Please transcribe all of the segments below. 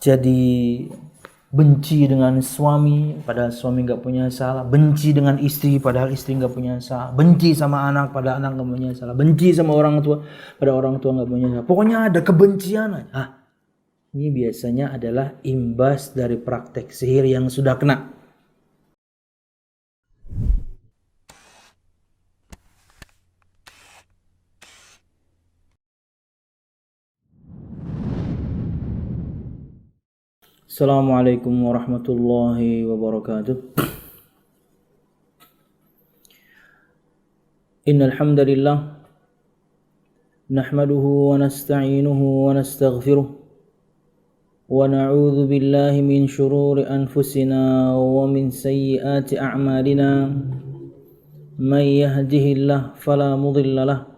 jadi benci dengan suami padahal suami nggak punya salah, benci dengan istri padahal istri nggak punya salah, benci sama anak padahal anak nggak punya salah, benci sama orang tua padahal orang tua nggak punya salah. Pokoknya ada kebencian. Ini biasanya adalah imbas dari praktek sihir yang sudah kena. Assalamualaikum warahmatullahi wabarakatuh. Innal hamdalillah nahmaduhu wa nasta'inuhu wa nastaghfiruh wa na'udzu billahi min shururi anfusina wa min sayyiati a'malina. May yahdihillahu fala mudilla lahu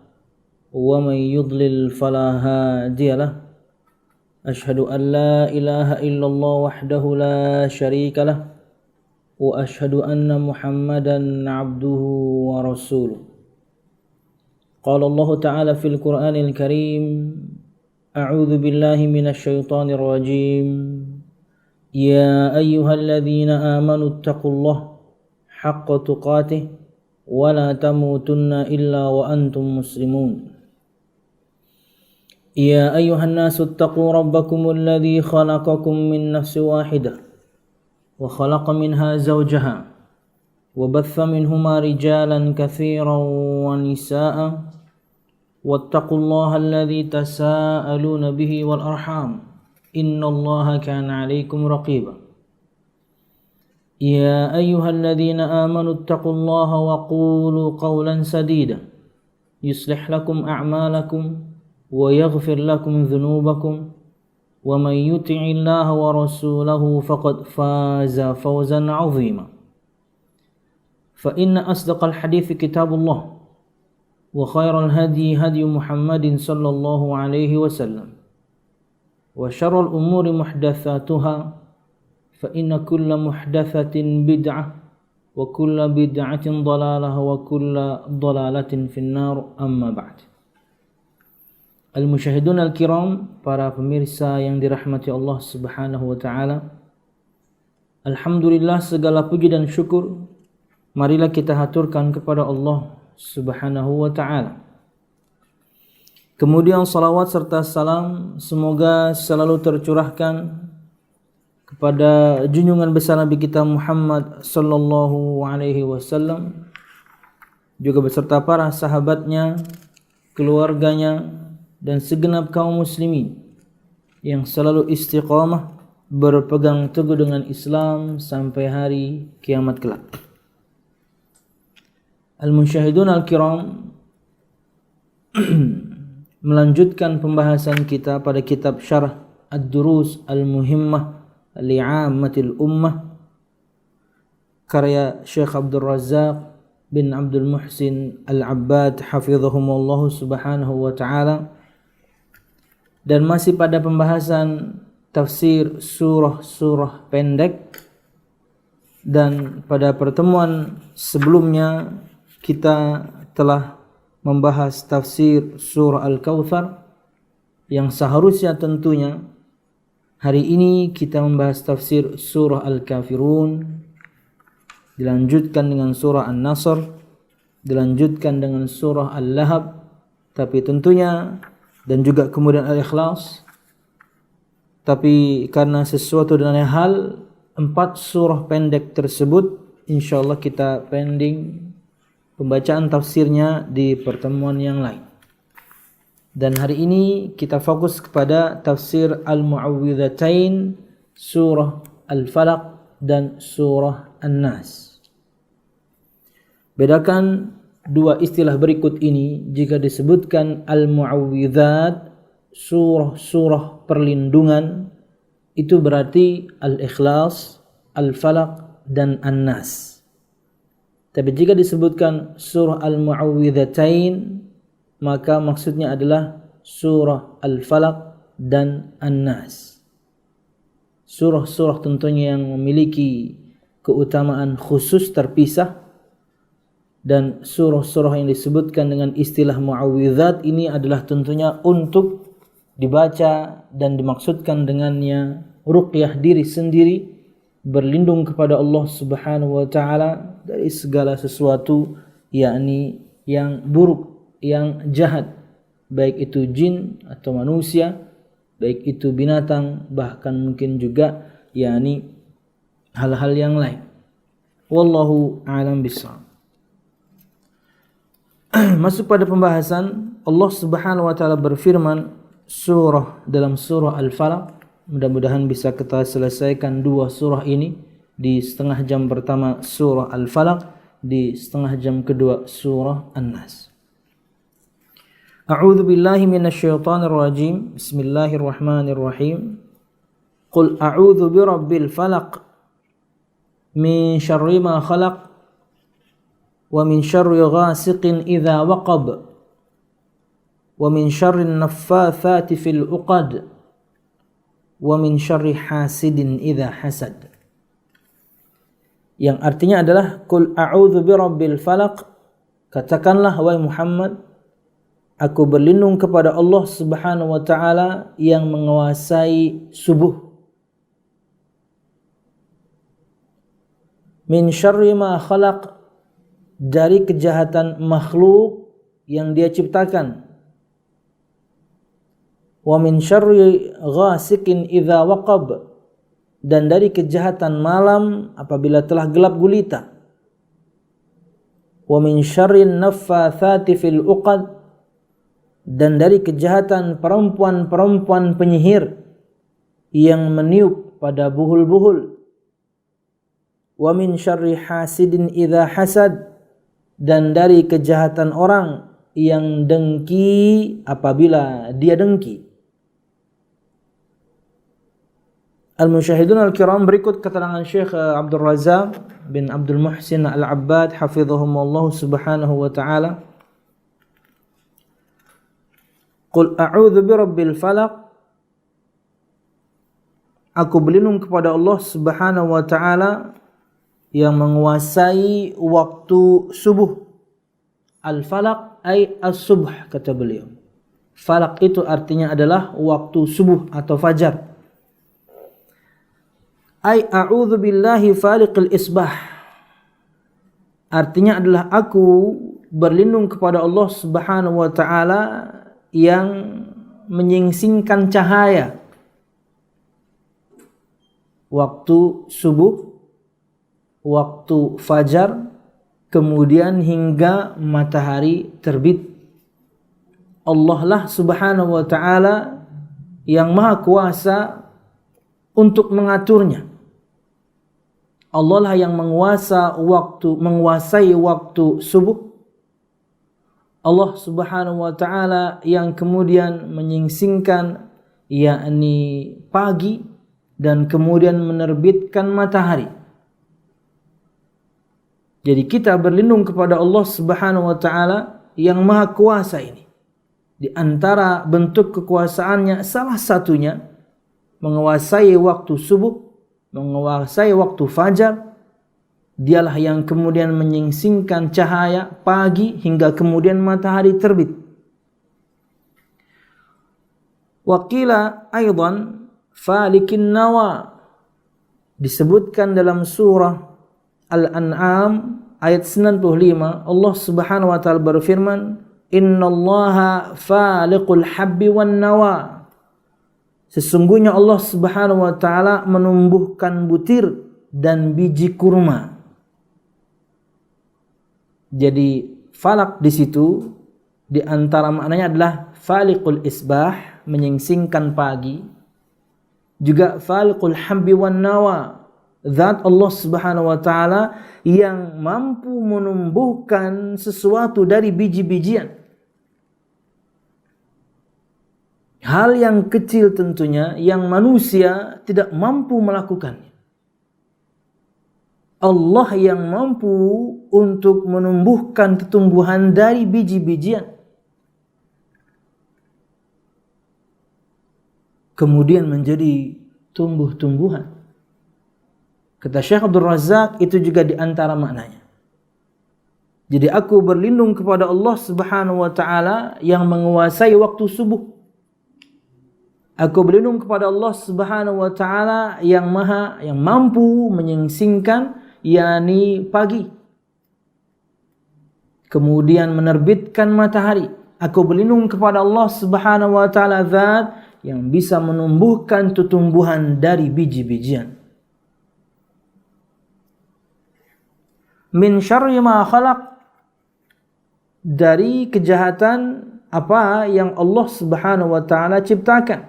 wa may yudlil fala hadiya lahu. أشهد أن لا إله إلا الله وحده لا شريك له وأشهد أن محمدا عبده ورسوله. قال الله تعالى في القرآن الكريم: أعوذ بالله من الشيطان الرجيم. يا أيها الذين آمنوا اتقوا الله حق تقاته ولا تموتن إلا وأنتم مسلمون. يا أيها الناس اتقوا ربكم الذي خلقكم من نفس واحدة وخلق منها زوجها وبث منهما رجالا كثيرا ونساء واتقوا الله الذي تساءلون به والأرحام إن الله كان عليكم رقيبا. يا أيها الذين آمنوا اتقوا الله وقولوا قولا سديدا يصلح لكم أعمالكم ويغفر لكم ذنوبكم ومن يطع الله ورسوله فقد فاز فوزا عظيما. فإن أصدق الحديث كتاب الله وخير الهدي هدي محمد صلى الله عليه وسلم وشر الأمور محدثاتها فإن كل محدثة بدعة وكل بدعة ضلالة وكل ضلالة في النار. أما بعد. Al-musyahidun al-kiram, para pemirsa yang dirahmati Allah subhanahu wa ta'ala, alhamdulillah, segala puji dan syukur marilah kita haturkan kepada Allah subhanahu wa ta'ala. Kemudian salawat serta salam semoga selalu tercurahkan kepada junjungan besar Nabi kita Muhammad sallallahu alaihi wasallam, juga beserta para sahabatnya, keluarganya, dan segenap kaum muslimin yang selalu istiqamah berpegang teguh dengan Islam sampai hari kiamat kelak. Al-musyahidun al-kiram, melanjutkan pembahasan kita pada kitab Syarah Ad-Durus Al-Muhimmah Li'ammatil Ummah karya Syekh Abdul Razak bin Abdul Muhsin Al-Abbad hafizahumullah subhanahu wa ta'ala, dan masih pada pembahasan tafsir surah-surah pendek. Dan pada pertemuan sebelumnya kita telah membahas tafsir surah Al-Kautsar, yang seharusnya tentunya hari ini kita membahas tafsir surah Al-Kafirun, dilanjutkan dengan surah An-Nasr, dilanjutkan dengan surah Al-Lahab, tapi tentunya dan juga kemudian Al-Ikhlas. Tapi karena sesuatu dan hal 4 surah pendek tersebut, insyaallah kita pending pembacaan tafsirnya di pertemuan yang lain. Dan hari ini kita fokus kepada tafsir Al-Mu'awwidhatain, surah Al-Falaq dan surah An-Nas. Bedakan dua istilah berikut ini. Jika disebutkan Al-Mu'awwidhat, surah-surah perlindungan, itu berarti Al-Ikhlas, Al-Falaq dan An-Nas. Tapi jika disebutkan surah Al-Mu'awwidhatain, maka maksudnya adalah surah Al-Falaq dan An-Nas. Surah-surah tentunya yang memiliki keutamaan khusus terpisah, dan surah-surah yang disebutkan dengan istilah mu'awwidhat ini adalah tentunya untuk dibaca dan dimaksudkan dengannya ruqyah diri sendiri, berlindung kepada Allah Subhanahu wa taala dari segala sesuatu yakni yang buruk, yang jahat, baik itu jin atau manusia, baik itu binatang, bahkan mungkin juga yakni hal-hal yang lain. Wallahu a'lam bishawab. Masuk pada pembahasan, Allah Subhanahu wa taala berfirman dalam surah Al-Falaq. Mudah-mudahan bisa kita selesaikan dua surah ini di setengah jam pertama surah Al-Falaq, di setengah jam kedua surah An-Nas. A'udzu billahi minasyaitonir rajim. Bismillahirrahmanirrahim. Qul a'udzu birabbil falaq min syarri ma khalaq wa min syarri ghasiqin idza waqab wa min syarri naffatsati fil 'uqad wa min syarri hasidin idza hasad. Yang artinya adalah qul a'udzu birabbil falaq, katakanlah wahai Muhammad, aku berlindung kepada Allah Subhanahu wa taala yang menguasai subuh. Min syarri ma khalaq, dari kejahatan makhluk yang dia ciptakan. Wa min syarri ghasiqin idza waqab, dan dari kejahatan malam apabila telah gelap gulita. Wa min syarri naffatsati fil 'uqad, dan dari kejahatan perempuan-perempuan penyihir yang meniup pada buhul-buhul. Wa min syarri hasidin idza hasad, dan dari kejahatan orang yang dengki apabila dia dengki. Al-Musyahidun al-Kiram, berikut keterangan Syekh Abdul Razak bin Abdul Muhsin Al-Abbad hafizahumullah subhanahu wa ta'ala. Qul a'udzu birabbil falaq, aku berlindung kepada Allah Subhanahu wa taala yang menguasai waktu subuh. Al-falaq ay as-subh, kata beliau. Falaq itu artinya adalah waktu subuh atau fajar. Ay a'udzu billahi faliqil isbah, artinya adalah aku berlindung kepada Allah Subhanahu wa taala yang menyingsingkan cahaya waktu subuh, waktu fajar, kemudian hingga matahari terbit. Allah lah Subhanahu wa taala yang maha kuasa untuk mengaturnya. Allah lah yang menguasai waktu subuh. Allah Subhanahu wa taala yang kemudian menyingsingkan yakni pagi dan kemudian menerbitkan matahari. Jadi kita berlindung kepada Allah Subhanahu wa taala yang maha kuasa ini. Di antara bentuk kekuasaannya salah satunya menguasai waktu subuh, menguasai waktu fajar. Dialah yang kemudian menyingsingkan cahaya pagi hingga kemudian matahari terbit. Waqila aidan falikin nawa, disebutkan dalam surah Al-An'am ayat 95, Allah Subhanahu wa taala berfirman, innallaha faliqul habbi wan nawa, sesungguhnya Allah Subhanahu wa taala menumbuhkan butir dan biji kurma. Jadi falak di situ di antara maknanya adalah faliqul isbah, menyingsingkan pagi, juga faliqul habbi wan nawa, zat Allah Subhanahu wa taala yang mampu menumbuhkan sesuatu dari biji-bijian. Hal yang kecil tentunya yang manusia tidak mampu melakukannya. Allah yang mampu untuk menumbuhkan tumbuhan dari biji-bijian. Kemudian menjadi tumbuh-tumbuhan. Kata Syekh Abdul Razak, itu juga di antara maknanya. Jadi aku berlindung kepada Allah Subhanahu wa taala yang menguasai waktu subuh. Aku berlindung kepada Allah Subhanahu wa taala yang mampu menyingsingkan yakni pagi, kemudian menerbitkan matahari. Aku berlindung kepada Allah Subhanahu wa taala zat yang bisa menumbuhkan tumbuhan dari biji-bijian. Min syarri ma khalaq, dari kejahatan apa yang Allah Subhanahu wa taala ciptakan.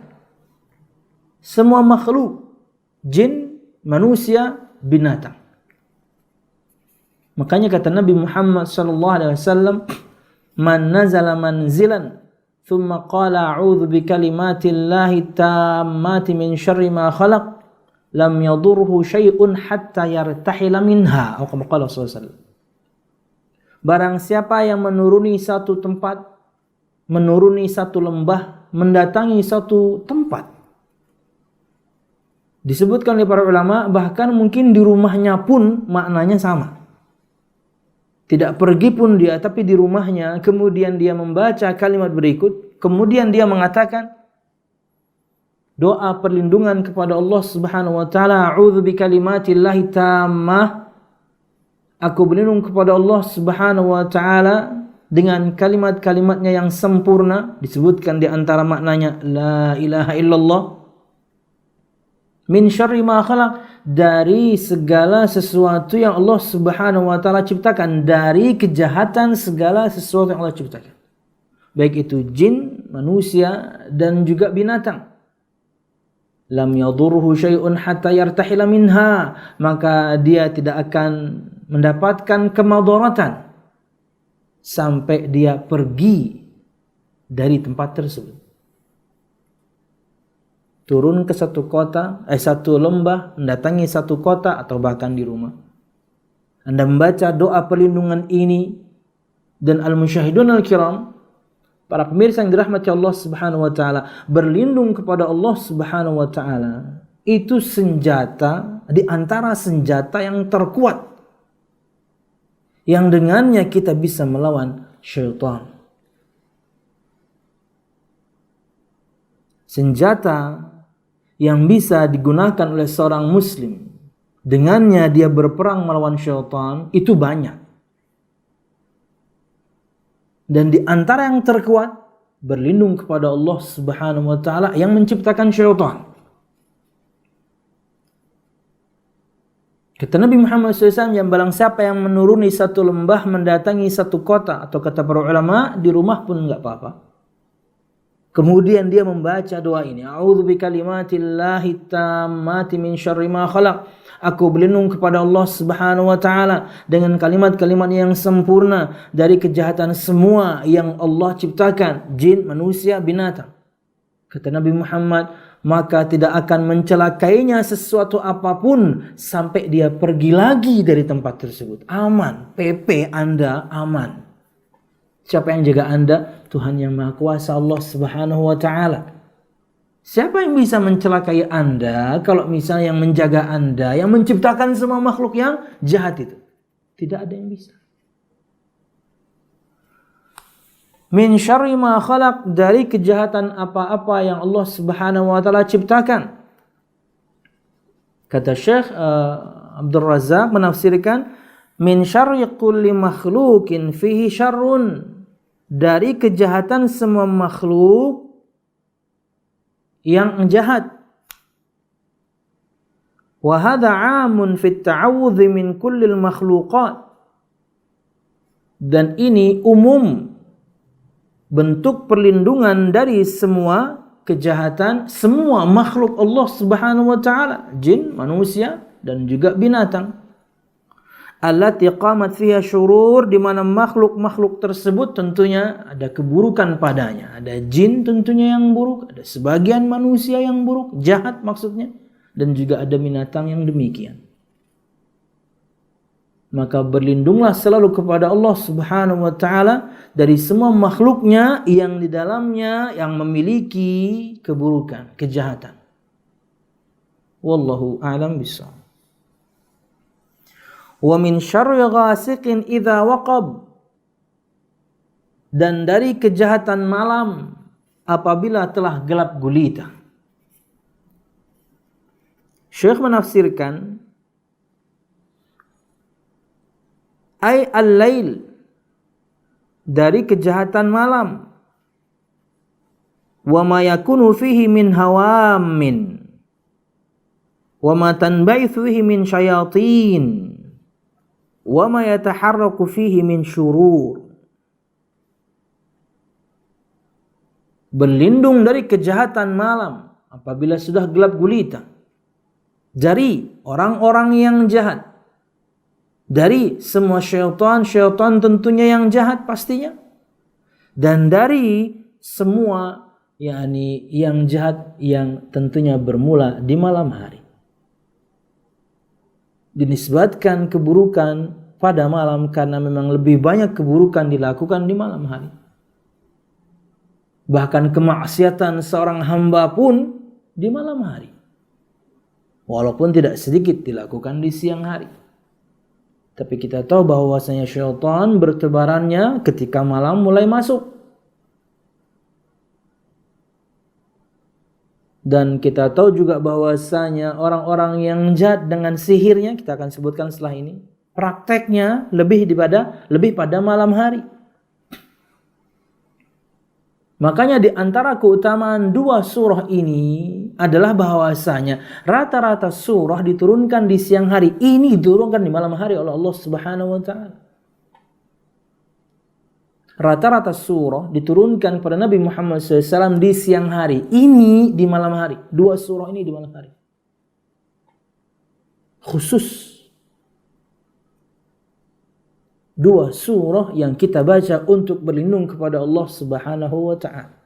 Semua makhluk, jin, manusia, binatang. Makanya kata Nabi Muhammad sallallahu alaihi wasallam, "Man nazala manzilan, thumma qala a'udzu bikalimatillahi tammati min syarri ma khalaq, lam yadurhu syai'un hatta yartahila minha." Atau kama qala sallallahu alaihi wasallam. Barang siapa yang menuruni satu tempat, menuruni satu lembah, mendatangi satu tempat, disebutkan oleh para ulama, bahkan mungkin di rumahnya pun maknanya sama. Tidak pergi pun dia, tapi di rumahnya, kemudian dia membaca kalimat berikut, kemudian dia mengatakan doa perlindungan kepada Allah Subhanahu wa taala, a'udzu bikalimatillahi tammah, aku berlindung kepada Allah Subhanahu wa taala dengan kalimat-kalimatnya yang sempurna. Disebutkan di antara maknanya la ilaha illallah. Min syarri ma khalaq, dari segala sesuatu yang Allah Subhanahu wa taala ciptakan, dari kejahatan segala sesuatu yang Allah ciptakan, baik itu jin, manusia, dan juga binatang. Lam yadurhu syai'un hatta yartahila minha, maka dia tidak akan mendapatkan kemadaratan sampai dia pergi dari tempat tersebut. Turun ke satu kota, satu lembah, mendatangi satu kota, atau bahkan di rumah. Anda membaca doa perlindungan ini, dan al-musyahidun al-kiram, para pemirsa yang dirahmati Allah Subhanahu wa taala, berlindung kepada Allah Subhanahu wa taala itu senjata di antara senjata yang terkuat, yang dengannya kita bisa melawan syaitan. Senjata yang bisa digunakan oleh seorang muslim, dengannya dia berperang melawan syaitan, itu banyak. Dan di antara yang terkuat, berlindung kepada Allah Subhanahu wa taala yang menciptakan syaitan. Kata Nabi Muhammad SAW, yang barang siapa yang menuruni satu lembah, mendatangi satu kota, atau kata para ulama, di rumah pun enggak apa-apa, kemudian dia membaca doa ini, a'udzu bikalimatillahi tammati min syarri ma khalaq, aku berlindung kepada Allah Subhanahu wa taala dengan kalimat-kalimat yang sempurna dari kejahatan semua yang Allah ciptakan, jin, manusia, binatang. Kata Nabi Muhammad, maka tidak akan mencelakainya sesuatu apapun sampai dia pergi lagi dari tempat tersebut. Aman, PP Anda aman. Siapa yang jaga Anda? Tuhan yang Maha Kuasa, Allah Subhanahu wa taala. Siapa yang bisa mencelakai Anda kalau misalnya yang menjaga Anda, yang menciptakan semua makhluk yang jahat itu? Tidak ada yang bisa. Min syarri ma khalaq, dari kejahatan apa-apa yang Allah Subhanahu wa taala ciptakan. Kata Syekh Abdul Razak menafsirkan, min syarri kulli makhluqin fihi syarrun, dari kejahatan semua makhluk yang jahat. Wa hadha 'amun fi at-ta'awudz min kulli al-makhluqat, dan ini umum bentuk perlindungan dari semua kejahatan semua makhluk Allah Subhanahu wa taala, jin, manusia, dan juga binatang. Allati qamat fiha syurur, di mana makhluk-makhluk tersebut tentunya ada keburukan padanya. Ada jin tentunya yang buruk, ada sebagian manusia yang buruk, jahat maksudnya, dan juga ada binatang yang demikian. Maka berlindunglah selalu kepada Allah Subhanahu wa taala dari semua makhluknya yang di dalamnya yang memiliki keburukan, kejahatan. Wallahu a'lam bishawab. Wa min syarri ghasiqin idza waqab, dan dari kejahatan malam apabila telah gelap gulita. Syekh menafsirkan ay al-lail, dari kejahatan malam, wa ma yakunu fihi min hawamin wa ma tanbaithu fihi min syayatin wa ma yataharraku fihi min syurur. Berlindung dari kejahatan malam apabila sudah gelap gulita, dari orang-orang yang jahat, dari semua syaitan tentunya yang jahat pastinya, dan dari semua yang jahat yang tentunya bermula di malam hari. Dinisbatkan keburukan pada malam karena memang lebih banyak keburukan dilakukan di malam hari. Bahkan kemaksiatan seorang hamba pun di malam hari, walaupun tidak sedikit dilakukan di siang hari. Tapi kita tahu bahwasanya syaitan bertebarannya ketika malam mulai masuk. Dan kita tahu juga bahwasanya orang-orang yang jahat dengan sihirnya, kita akan sebutkan setelah ini, prakteknya lebih pada malam hari. Makanya di antara keutamaan dua surah ini adalah bahwasanya rata-rata surah diturunkan di siang hari, ini diturunkan di malam hari oleh Allah Subhanahu wa taala. Rata-rata surah diturunkan pada Nabi Muhammad SAW di siang hari, ini di malam hari. Dua surah ini di malam hari. Khusus dua surah yang kita baca untuk berlindung kepada Allah Subhanahu wa taala.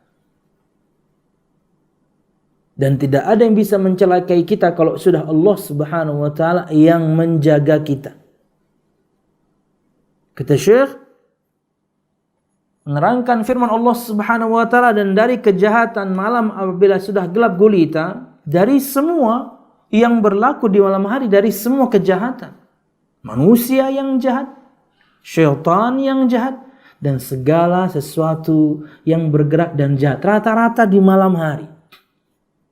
Dan tidak ada yang bisa mencelakai kita kalau sudah Allah Subhanahu wa taala yang menjaga kita. Kata Syekh, menerangkan firman Allah Subhanahu wa taala, dan dari kejahatan malam apabila sudah gelap gulita, dari semua yang berlaku di malam hari, dari semua kejahatan. Manusia yang jahat, syaitan yang jahat, dan segala sesuatu yang bergerak dan jahat, rata-rata di malam hari.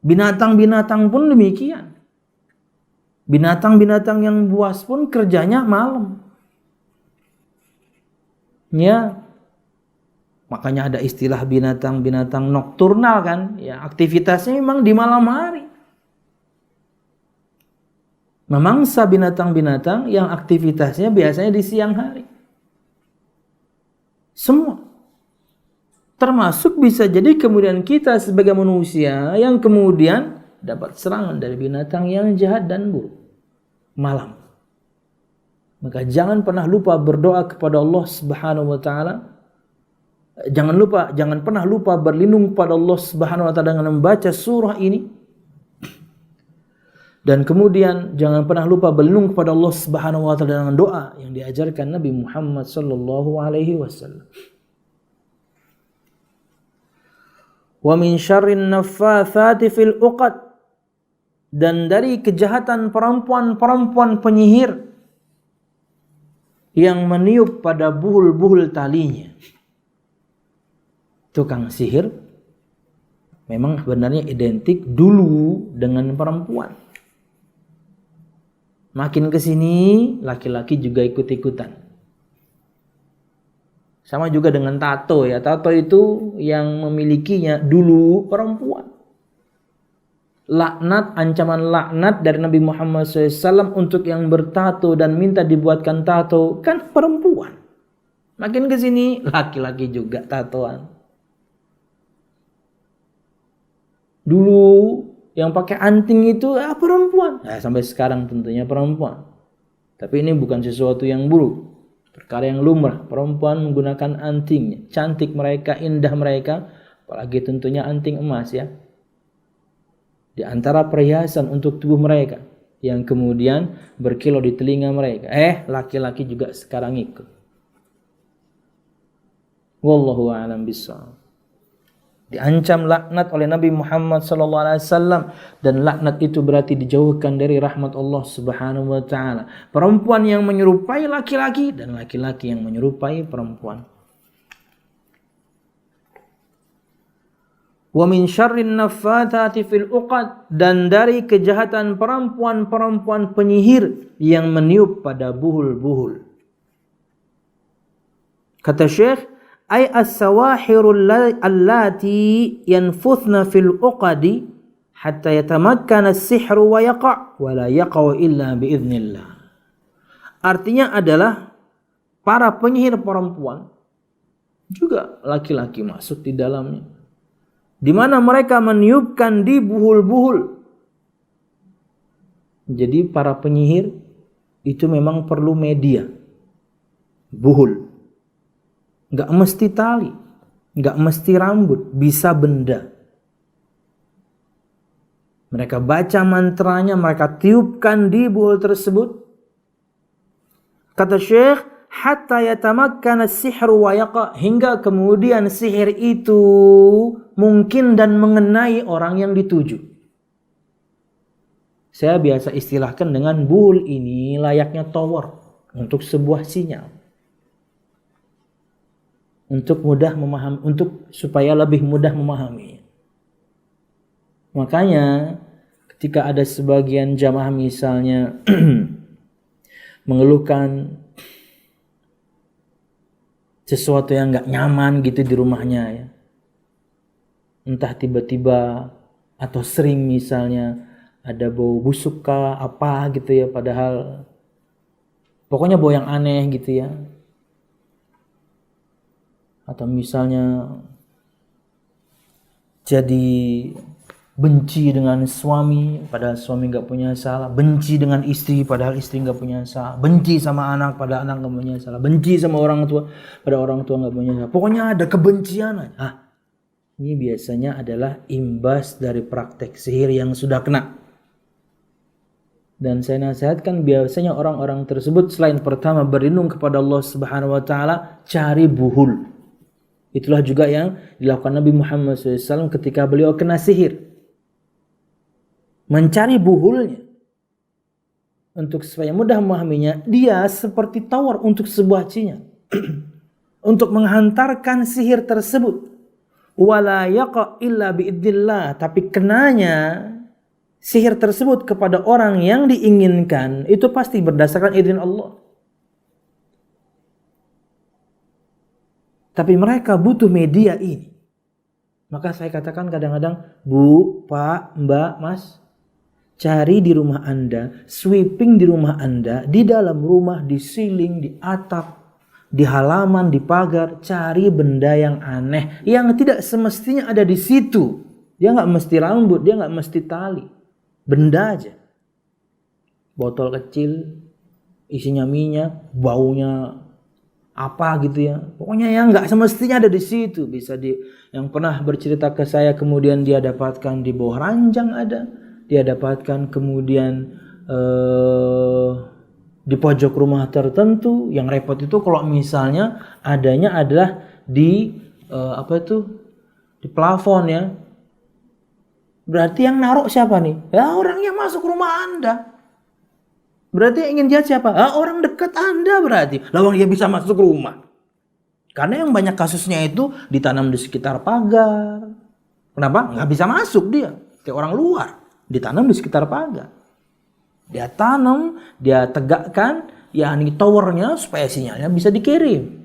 Binatang-binatang pun demikian. Binatang-binatang yang buas pun kerjanya malam. Ya, makanya ada istilah binatang-binatang nokturnal kan, ya, aktivitasnya memang di malam hari. Memangsa binatang-binatang yang aktivitasnya biasanya di siang hari. Semua. Termasuk bisa jadi kemudian kita sebagai manusia yang kemudian dapat serangan dari binatang yang jahat dan buruk malam. Maka jangan pernah lupa berdoa kepada Allah Subhanahu wa taala. Jangan pernah lupa berlindung kepada Allah Subhanahu wa taala dengan membaca surah ini. Dan kemudian jangan pernah lupa berlindung kepada Allah Subhanahu wa taala dengan doa yang diajarkan Nabi Muhammad sallallahu alaihi wasallam. Wa min syarrin naffatsati fil 'uqad, dan dari kejahatan perempuan-perempuan penyihir yang meniup pada buhul-buhul talinya. Tukang sihir memang sebenarnya identik dulu dengan perempuan. Makin ke sini laki-laki juga ikut-ikutan. Sama juga dengan tato ya. Tato itu yang memilikinya dulu perempuan. Laknat, ancaman laknat dari Nabi Muhammad SAW untuk yang bertato dan minta dibuatkan tato kan perempuan. Makin ke sini laki-laki juga tatoan. Dulu yang pakai anting itu perempuan. Nah, sampai sekarang tentunya perempuan. Tapi ini bukan sesuatu yang buruk. Perkara yang lumrah. Perempuan menggunakan antingnya. Cantik mereka, indah mereka. Apalagi tentunya anting emas ya. Di antara perhiasan untuk tubuh mereka. Yang kemudian berkilau di telinga mereka. Laki-laki juga sekarang ikut. Wallahu a'lam bishawab. Diancam laknat oleh Nabi Muhammad SAW, dan laknat itu berarti dijauhkan dari rahmat Allah Subhanahu wa taala. Perempuan yang menyerupai laki-laki dan laki-laki yang menyerupai perempuan. Wa min syarrin naffatsati fil uqad, dan dari kejahatan perempuan-perempuan penyihir yang meniup pada buhul-buhul. Kata Syekh, ay as-sawahirul allati yanfuthna fil uqadi hatta yatamakkana as-sihru wa yaqa' wa la yaqa' illa biiznillah. Artinya adalah para penyihir perempuan, juga laki-laki masuk di dalamnya, di mana mereka meniupkan di buhul-buhul. Jadi para penyihir itu memang perlu media, buhul. Nggak mesti tali, nggak mesti rambut, bisa benda. Mereka baca mantranya, mereka tiupkan di buhul tersebut. Kata Syekh, hatta yatamakkana as-sihru wa yaqa', hingga kemudian sihir itu mungkin dan mengenai orang yang dituju. Saya biasa istilahkan dengan buhul ini layaknya tower untuk sebuah sinyal. Untuk mudah memahami, supaya lebih mudah memahami. Makanya ketika ada sebagian jamaah misalnya mengeluhkan sesuatu yang nggak nyaman gitu di rumahnya ya, entah tiba-tiba atau sering misalnya ada bau busuk kah apa gitu ya, padahal pokoknya bau yang aneh gitu ya. Atau misalnya jadi benci dengan suami padahal suami nggak punya salah, benci dengan istri padahal istri nggak punya salah, benci sama anak padahal anak nggak punya salah, benci sama orang tua padahal orang tua nggak punya salah, pokoknya ada kebencian. Ini biasanya adalah imbas dari praktek sihir yang sudah kena. Dan saya nasihatkan biasanya orang-orang tersebut selain pertama berlindung kepada Allah Subhanahu wa taala, cari buhul. Itulah juga yang dilakukan Nabi Muhammad SAW ketika beliau kena sihir. Mencari buhulnya. Untuk supaya mudah memahaminya, dia seperti tower untuk sebuah sinyal. Untuk menghantarkan sihir tersebut. Wala yaqa illa biidznillah, tapi kenanya sihir tersebut kepada orang yang diinginkan itu pasti berdasarkan izin Allah. Tapi mereka butuh media ini. Maka saya katakan kadang-kadang, Bu, Pak, Mbak, Mas, cari di rumah Anda, sweeping di rumah Anda, di dalam rumah, di ceiling, di atap, di halaman, di pagar, cari benda yang aneh, yang tidak semestinya ada di situ. Dia nggak mesti rambut, dia nggak mesti tali, benda aja. Botol kecil, isinya minyak, baunya apa gitu ya, pokoknya yang nggak semestinya ada di situ. Bisa yang pernah bercerita ke saya, kemudian dia dapatkan di bawah ranjang ada, dia dapatkan kemudian di pojok rumah tertentu. Yang repot itu kalau misalnya adanya adalah di di plafon ya, berarti yang naruh siapa nih? Ya orang yang masuk rumah Anda. Berarti yang ingin jahat siapa? Orang dekat Anda berarti. Lawan dia bisa masuk rumah. Karena yang banyak kasusnya itu ditanam di sekitar pagar. Kenapa? Nggak bisa masuk dia. Kayak orang luar. Ditanam di sekitar pagar. Dia tanam, dia tegakkan, yakni towernya supaya sinyalnya bisa dikirim.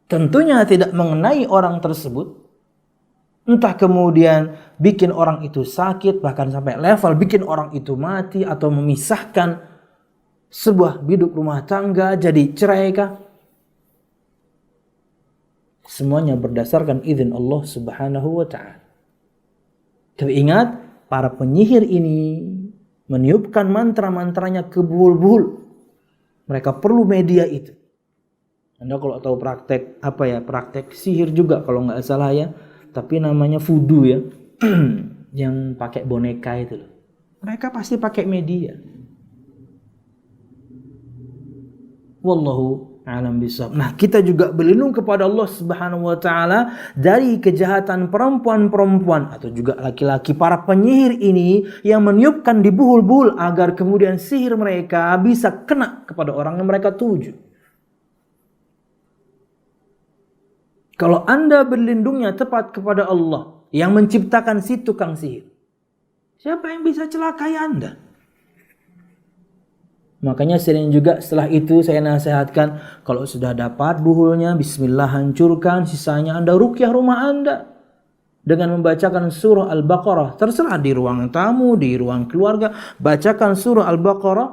Tentunya tidak mengenai orang tersebut. Entah kemudian bikin orang itu sakit, bahkan sampai level bikin orang itu mati, atau memisahkan sebuah biduk rumah tangga jadi cerai kah? Semuanya berdasarkan izin Allah Subhanahu wa ta'ala. Tapi ingat, para penyihir ini meniupkan mantra-mantranya ke buhul-buhul. Mereka perlu media itu. Anda kalau tahu praktek sihir juga kalau nggak salah ya, tapi namanya voodoo ya, yang pakai boneka itu loh. Mereka pasti pakai media. Wallahu a'lam bishawab. Nah, kita juga berlindung kepada Allah Subhanahu wa taala dari kejahatan perempuan-perempuan atau juga laki-laki para penyihir ini yang meniupkan di buhul-buhul agar kemudian sihir mereka bisa kena kepada orang yang mereka tuju. Kalau Anda berlindungnya tepat kepada Allah yang menciptakan si tukang sihir, siapa yang bisa celakai Anda? Makanya sering juga setelah itu saya nasihatkan, kalau sudah dapat buhulnya, bismillah hancurkan, sisanya Anda ruqyah rumah Anda dengan membacakan surah Al-Baqarah. Terserah di ruang tamu, di ruang keluarga, bacakan surah Al-Baqarah.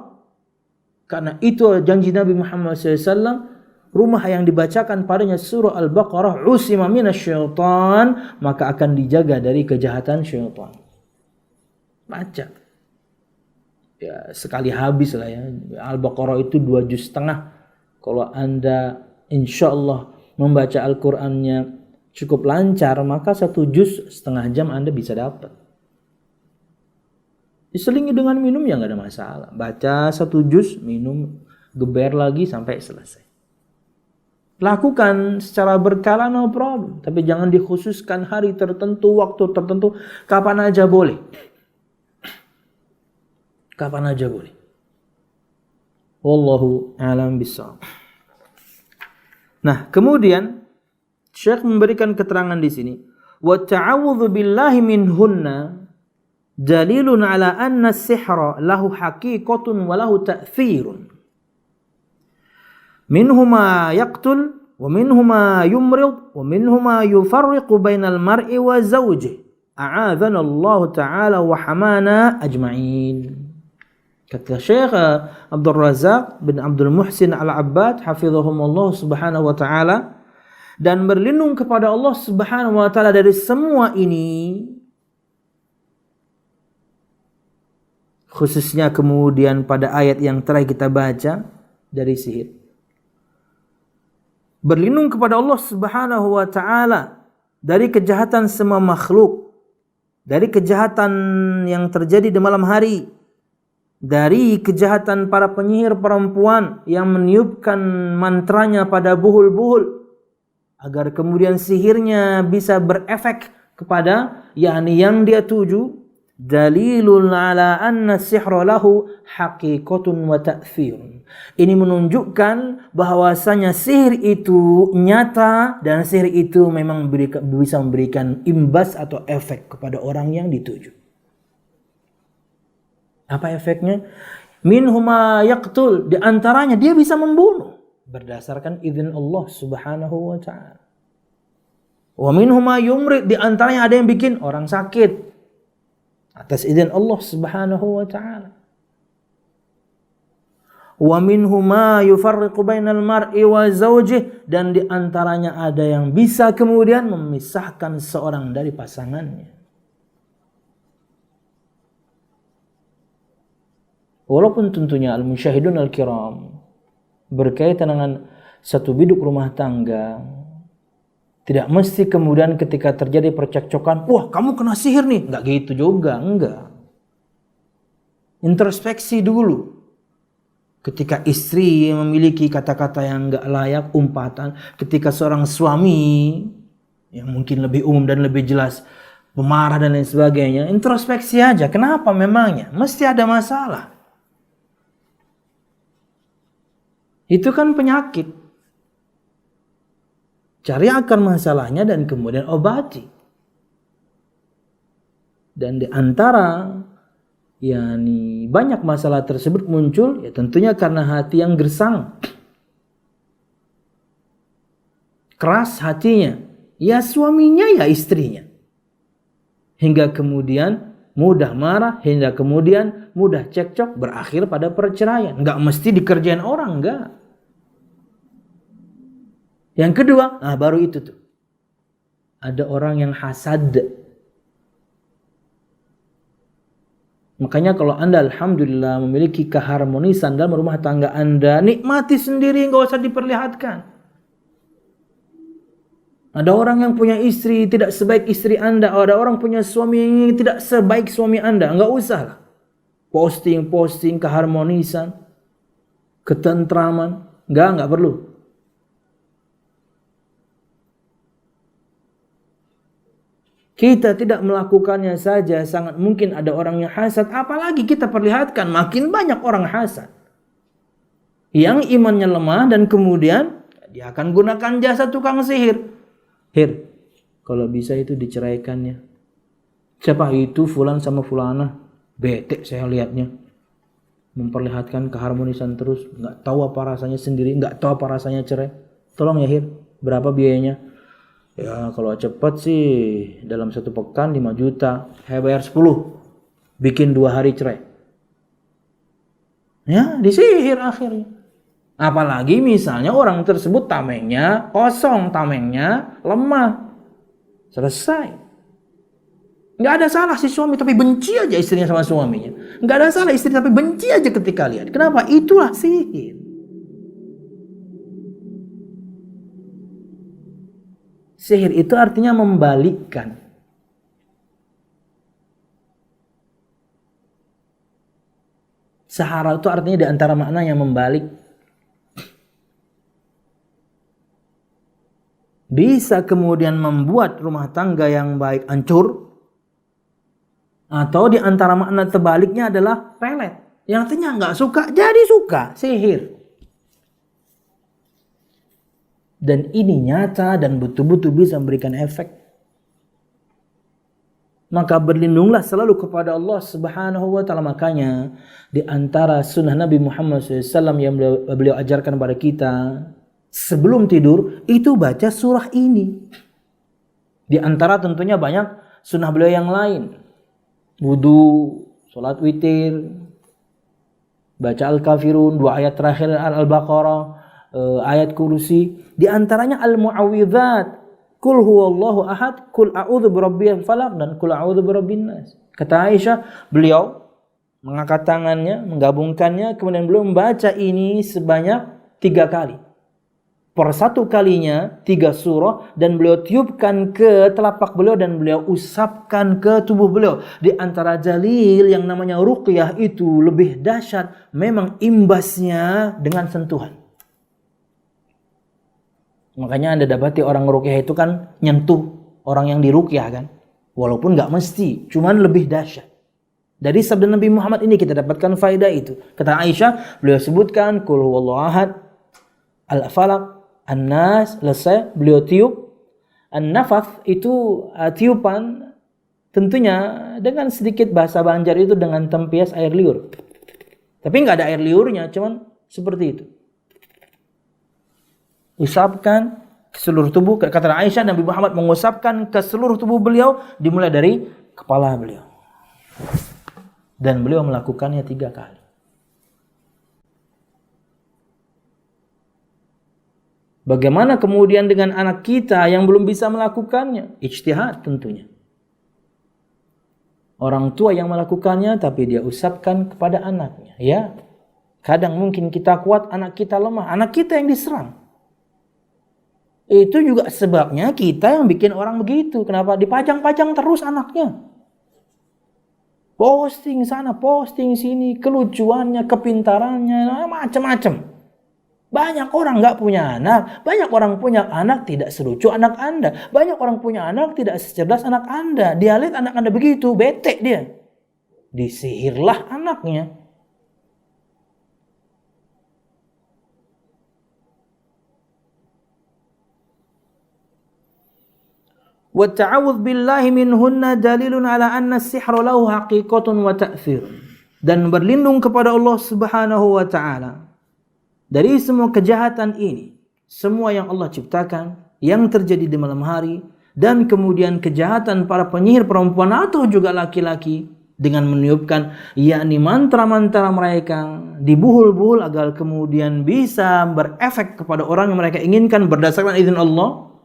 Karena itu janji Nabi Muhammad SAW, rumah yang dibacakan padanya surah Al-Baqarah usima minasyaitan, maka akan dijaga dari kejahatan syaitan. Baca. Ya, sekali habis lah ya. Al-Baqarah itu 2 juz setengah. Kalau Anda insya Allah membaca Al-Qur'annya cukup lancar, maka 1 juz setengah jam Anda bisa dapat. Diselingi dengan minum ya nggak ada masalah. Baca 1 juz, minum, geber lagi sampai selesai. Lakukan secara berkala, no problem. Tapi jangan dikhususkan hari tertentu, waktu tertentu, kapan aja boleh. Kapan aja boleh. Wallahu a'lam bishawab. Nah, kemudian Syekh memberikan keterangan di sini, wa ta'awudzu billahi minhunna dalilun ala anna as-sihra lahu haqiqatun wa lahu ta'thirun. Minhuma yaqtul wa minhuma yumrid wa minhuma yufarriqu bainal mar'i wa zawjihi. A'adzana Allah ta'ala wa hamana ajma'in. Kata Syekh Abdul Razak bin Abdul Muhsin Al-Abbad hafizahumullah subhanahu wa ta'ala, dan berlindung kepada Allah subhanahu wa ta'ala dari semua ini, khususnya kemudian pada ayat yang terakhir kita baca dari sihir. Berlindung kepada Allah subhanahu wa ta'ala dari kejahatan semua makhluk, dari kejahatan yang terjadi di malam hari, dari kejahatan para penyihir perempuan yang meniupkan mantranya pada buhul-buhul agar kemudian sihirnya bisa berefek kepada yakni yang dia tuju. Dalilun ala anna sihra lahu haqiqatun wa ta'thirun. Ini menunjukkan bahwasanya sihir itu nyata dan sihir itu memang bisa memberikan imbas atau efek kepada orang yang dituju. Apa efeknya? Minhuma yaqtul, di antaranya dia bisa membunuh berdasarkan izin Allah Subhanahu wa ta'ala. Wa minhuma yumrid, di antaranya ada yang bikin orang sakit atas izin Allah Subhanahu wa ta'ala. Wa minhuma yufarriqu bainal mar'i wa zawjihi, dan di antaranya ada yang bisa kemudian memisahkan seorang dari pasangannya. Walaupun tentunya al-musyahidun al-kiram berkaitan dengan satu biduk rumah tangga, tidak mesti kemudian ketika terjadi percekcokan, wah kamu kena sihir nih. Enggak gitu juga, enggak. Introspeksi dulu. Ketika istri memiliki kata-kata yang enggak layak, umpatan. Ketika seorang suami, yang mungkin lebih umum dan lebih jelas, pemarah dan lain sebagainya, introspeksi aja. Kenapa memangnya? Mesti ada masalah. Itu kan penyakit. Cari akar masalahnya dan kemudian obati. Dan di antara yakni banyak masalah tersebut muncul ya tentunya karena hati yang gersang. Keras hatinya. Ya suaminya ya istrinya. Hingga kemudian mudah marah, hingga kemudian mudah cekcok, berakhir pada perceraian. Enggak mesti dikerjain orang, enggak. Yang kedua, baru itu tuh. Ada orang yang hasad. Makanya kalau Anda alhamdulillah memiliki keharmonisan dalam rumah tangga Anda, nikmati sendiri, enggak usah diperlihatkan. Ada orang yang punya istri tidak sebaik istri Anda. Ada orang punya suami yang tidak sebaik suami Anda. Enggak usah lah. Posting keharmonisan, ketentraman. Enggak perlu. Kita tidak melakukannya saja, sangat mungkin ada orang yang hasad. Apalagi kita perlihatkan, makin banyak orang hasad. Yang imannya lemah dan kemudian dia akan gunakan jasa tukang sihir. Kalau bisa itu diceraikannya. Siapa itu? Fulan sama fulana. Bete saya lihatnya. Memperlihatkan keharmonisan terus. Nggak tahu apa rasanya sendiri. Nggak tahu apa rasanya cerai. Tolong ya berapa biayanya? Ya kalau cepat sih dalam 1 pekan 5 juta. Saya bayar 10. Bikin 2 hari cerai. Ya disihir akhirnya. Apalagi misalnya orang tersebut tamengnya kosong. Tamengnya lemah. Selesai. Nggak ada salah si suami tapi benci aja istrinya sama suaminya. Nggak ada salah istri tapi benci aja ketika lihat. Kenapa? Itulah sihir. Sihir itu artinya membalikkan. Sahara itu artinya di antara makna yang membalik. Bisa kemudian membuat rumah tangga yang baik hancur. Atau di antara makna terbaliknya adalah pelet. Yang artinya nggak suka jadi suka. Sihir. Dan ini nyata dan betul-betul bisa memberikan efek. Maka berlindunglah selalu kepada Allah Subhanahu wa ta'ala. Makanya di antara sunnah Nabi Muhammad SAW yang beliau ajarkan kepada kita, sebelum tidur itu baca surah ini. Di antara tentunya banyak sunnah beliau yang lain. Wudu, sholat witir, baca Al-Kafirun, 2 ayat terakhir Al-Baqarah, ayat kursi. Di antaranya Al-Mu'awwidhat, Qul huwallahu ahad, Qul a'udzu birabbil falaq, dan Qul a'udzu birabbin nas. Kata Aisyah, beliau mengangkat tangannya, menggabungkannya, kemudian beliau membaca ini sebanyak 3 kali. Per 1 kalinya 3 surah, dan beliau tiupkan ke telapak beliau dan beliau usapkan ke tubuh beliau. Di antara dalil yang namanya ruqyah itu lebih dahsyat memang imbasnya dengan sentuhan. Makanya Anda dapati orang ruqyah itu kan nyentuh orang yang diruqyah kan. Walaupun nggak mesti, cuman lebih dahsyat. Dari sabda Nabi Muhammad ini kita dapatkan faedah itu. Kata Aisyah, beliau sebutkan Qul huwallahu ahad, Al-Falaq, An-Nas, selesai, beliau tiup. An-Nafath itu tiupan tentunya dengan sedikit bahasa Banjar itu dengan tempias air liur. Tapi nggak ada air liurnya, cuman seperti itu. Usapkan ke seluruh tubuh. Kata Aisyah, Nabi Muhammad mengusapkan ke seluruh tubuh beliau dimulai dari kepala beliau. Dan beliau melakukannya 3 kali. Bagaimana kemudian dengan anak kita yang belum bisa melakukannya? Ijtihad tentunya. Orang tua yang melakukannya tapi dia usapkan kepada anaknya. Ya, kadang mungkin kita kuat, anak kita lemah, anak kita yang diserang. Itu juga sebabnya kita yang bikin orang begitu. Kenapa? Dipajang-pajang terus anaknya. Posting sana, posting sini, kelucuannya, kepintarannya, macam-macam. Banyak orang nggak punya anak, banyak orang punya anak tidak selucu anak Anda, banyak orang punya anak tidak secerdas anak Anda. Dia lihat anak Anda begitu, bete dia. Disihirlah anaknya. Wa ta'awudz billahi minhunna dalilun ala anna as-sihra lahu haqiqatun wa ta'thir. Dan berlindung kepada Allah Subhanahu wa ta'ala dari semua kejahatan ini, semua yang Allah ciptakan, yang terjadi di malam hari, dan kemudian kejahatan para penyihir perempuan atau juga laki-laki dengan meniupkan yakni mantra-mantra mereka dibuhul-buhul agar kemudian bisa berefek kepada orang yang mereka inginkan berdasarkan izin Allah.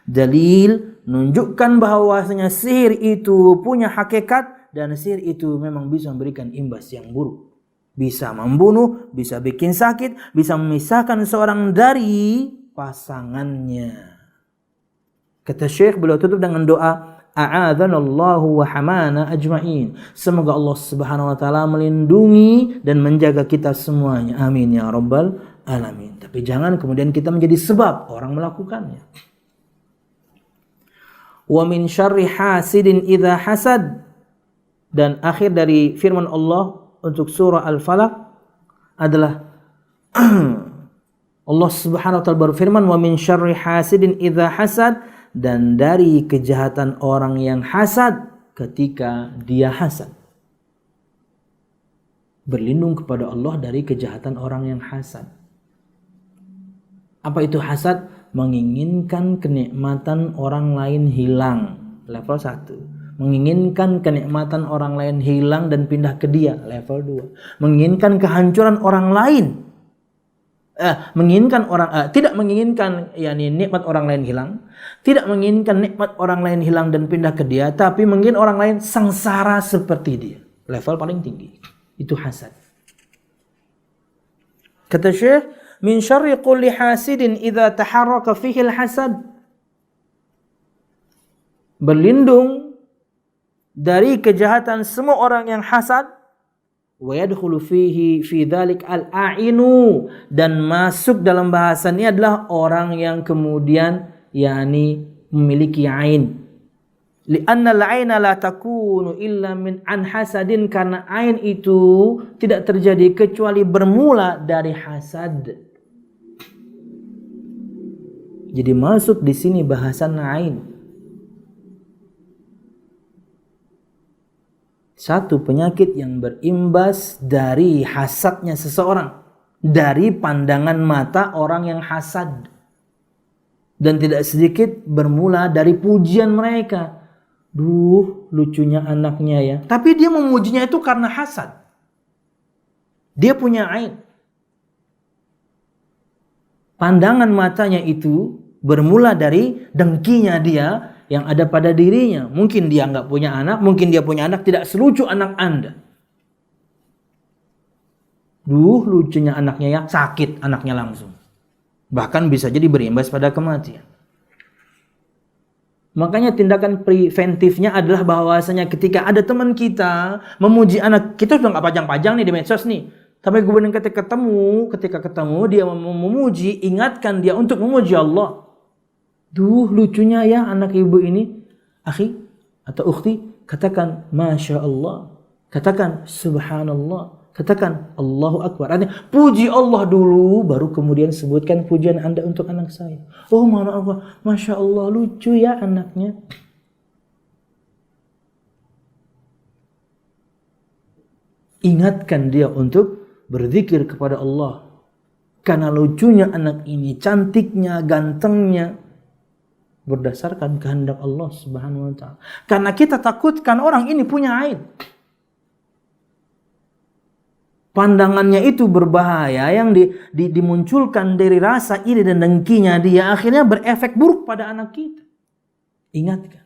Dalil menunjukkan bahwasanya sihir itu punya hakikat dan sihir itu memang bisa memberikan imbas yang buruk. Bisa membunuh, bisa bikin sakit, bisa memisahkan seorang dari pasangannya. Kata Syekh, beliau tutup dengan doa, a'adzanallahu wa hamana ajma'in. Semoga Allah Subhanahu wa taala melindungi dan menjaga kita semuanya. Amin ya rabbal alamin. Tapi jangan kemudian kita menjadi sebab orang melakukannya. Wa min syarri hasidin idza hasad. Dan akhir dari firman Allah untuk surah Al-Falaq adalah Allah Subhanahu wa taala berfirman, wa min syarri hasidin idza hasad, dan dari kejahatan orang yang hasad ketika dia hasad. Berlindung kepada Allah dari kejahatan orang yang hasad. Apa itu hasad? Menginginkan kenikmatan orang lain hilang. Level 1. Menginginkan kenikmatan orang lain hilang dan pindah ke dia. Level 2. Menginginkan kehancuran orang lain. Tidak menginginkan nikmat orang lain hilang. Tidak menginginkan nikmat orang lain hilang dan pindah ke dia. Tapi menginginkan orang lain sengsara seperti dia. Level paling tinggi. Itu hasad. Kata Syekh, min syarri kulli hasidin idza taharraka fihi al-hasad. Berlindung dari kejahatan semua orang yang hasad. Wa yadkhulu fihi fi dzalik al-a'inu, dan masuk dalam bahasan ini adalah orang yang kemudian memiliki ain. Li'anna al-'aina la takunu illa min an hasadin, karena ain itu tidak terjadi kecuali bermula dari hasad. Jadi masuk di sini bahasan ain. Satu penyakit yang berimbas dari hasadnya seseorang, dari pandangan mata orang yang hasad. Dan tidak sedikit bermula dari pujian mereka. Duh, lucunya anaknya ya. Tapi dia memujinya itu karena hasad. Dia punya ain. Pandangan matanya itu bermula dari dengkinya dia yang ada pada dirinya. Mungkin dia nggak punya anak, mungkin dia punya anak tidak selucu anak Anda. Duh, lucunya anaknya ya, sakit anaknya langsung. Bahkan bisa jadi berimbas pada kematian. Makanya tindakan preventifnya adalah bahwasanya ketika ada teman kita memuji anak, kita sudah nggak pajang-pajang nih di medsos nih. Tapi kemudian ketika ketemu dia memuji, ingatkan dia untuk memuji Allah. Duh, lucunya ya anak ibu ini. Akhi atau ukhti, katakan Masya Allah, katakan Subhanallah, katakan Allahu Akbar. Artinya puji Allah dulu, baru kemudian sebutkan pujian Anda untuk anak saya. Oh mana Allah, Masya Allah, lucu ya anaknya. Ingatkan dia untuk berzikir kepada Allah. Karena lucunya anak ini, cantiknya, gantengnya, berdasarkan kehendak Allah Subhanahu wa ta'ala. Karena kita takutkan orang ini punya aib. Pandangannya itu berbahaya yang dimunculkan dari rasa iri dan dengkinya dia, akhirnya berefek buruk pada anak kita. Ingatkan.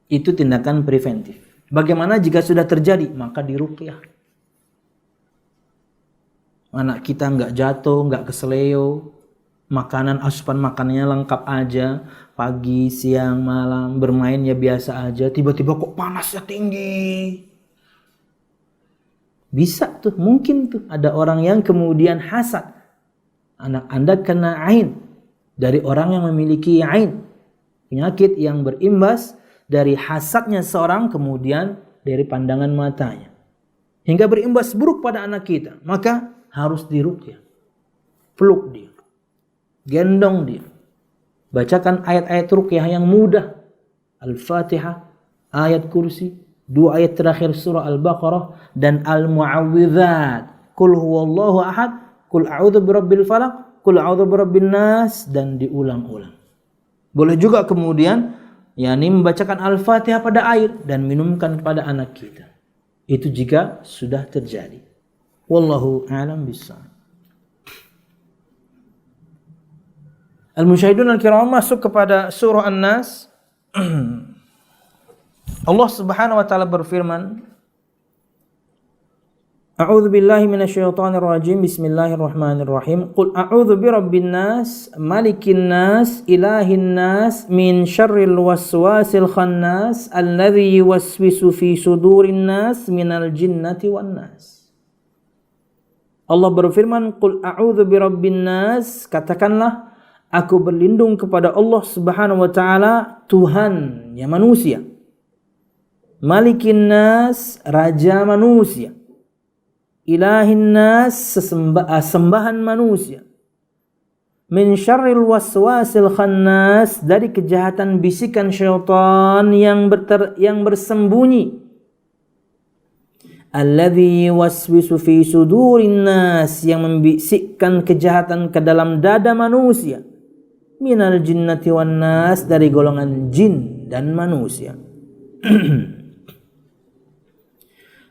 Itu tindakan preventif. Bagaimana jika sudah terjadi? Maka diruqyah. Anak kita nggak jatuh, nggak keseleo, asupan makanannya lengkap aja, pagi, siang, malam, bermain ya biasa aja, tiba-tiba kok panasnya tinggi. Bisa tuh, mungkin tuh ada orang yang kemudian hasad. Anak Anda kena ain dari orang yang memiliki ain. Penyakit yang berimbas dari hasadnya seorang kemudian dari pandangan matanya. Hingga berimbas buruk pada anak kita. Maka harus diruqyah. Peluk dia. Gendong dia. Bacakan ayat-ayat ruqyah yang mudah. Al-Fatihah, ayat kursi, 2 ayat terakhir surah Al-Baqarah, dan Al-Mu'awwidhat. Qul huwallahu ahad, Qul a'udzu birabbil falaq, Qul a'udzu birabbin nas, dan diulang-ulang. Boleh juga kemudian membacakan Al-Fatihah pada air dan minumkan kepada anak kita. Itu jika sudah terjadi. Wallahu a'lam bishawab. Al-musyahidun al-kiram, masuk kepada surah An-Nas. Allah Subhanahu wa taala berfirman, A'udzu billahi minasyaitonir rajim. Bismillahirrahmanirrahim. Qul a'udzu birabbin nas, malikin nas, ilahin nas, min syarril waswasil khannas, alladzi yuwaswisu fi sudurin nas minal jinnati wan nas. Allah berfirman, Qul a'udzu birabbin nas, katakanlah aku berlindung kepada Allah Subhanahu wa taala, Tuhannya manusia. Malikin nas, raja manusia. Ilahin nas, sembahan manusia. min syarril waswasil khannas, dari kejahatan bisikan syaitan yang bersembunyi, alladzi waswisu fi sudurin nas, yang membisikkan kejahatan ke dalam dada manusia, minal jinnati wan nas, dari golongan jin dan manusia.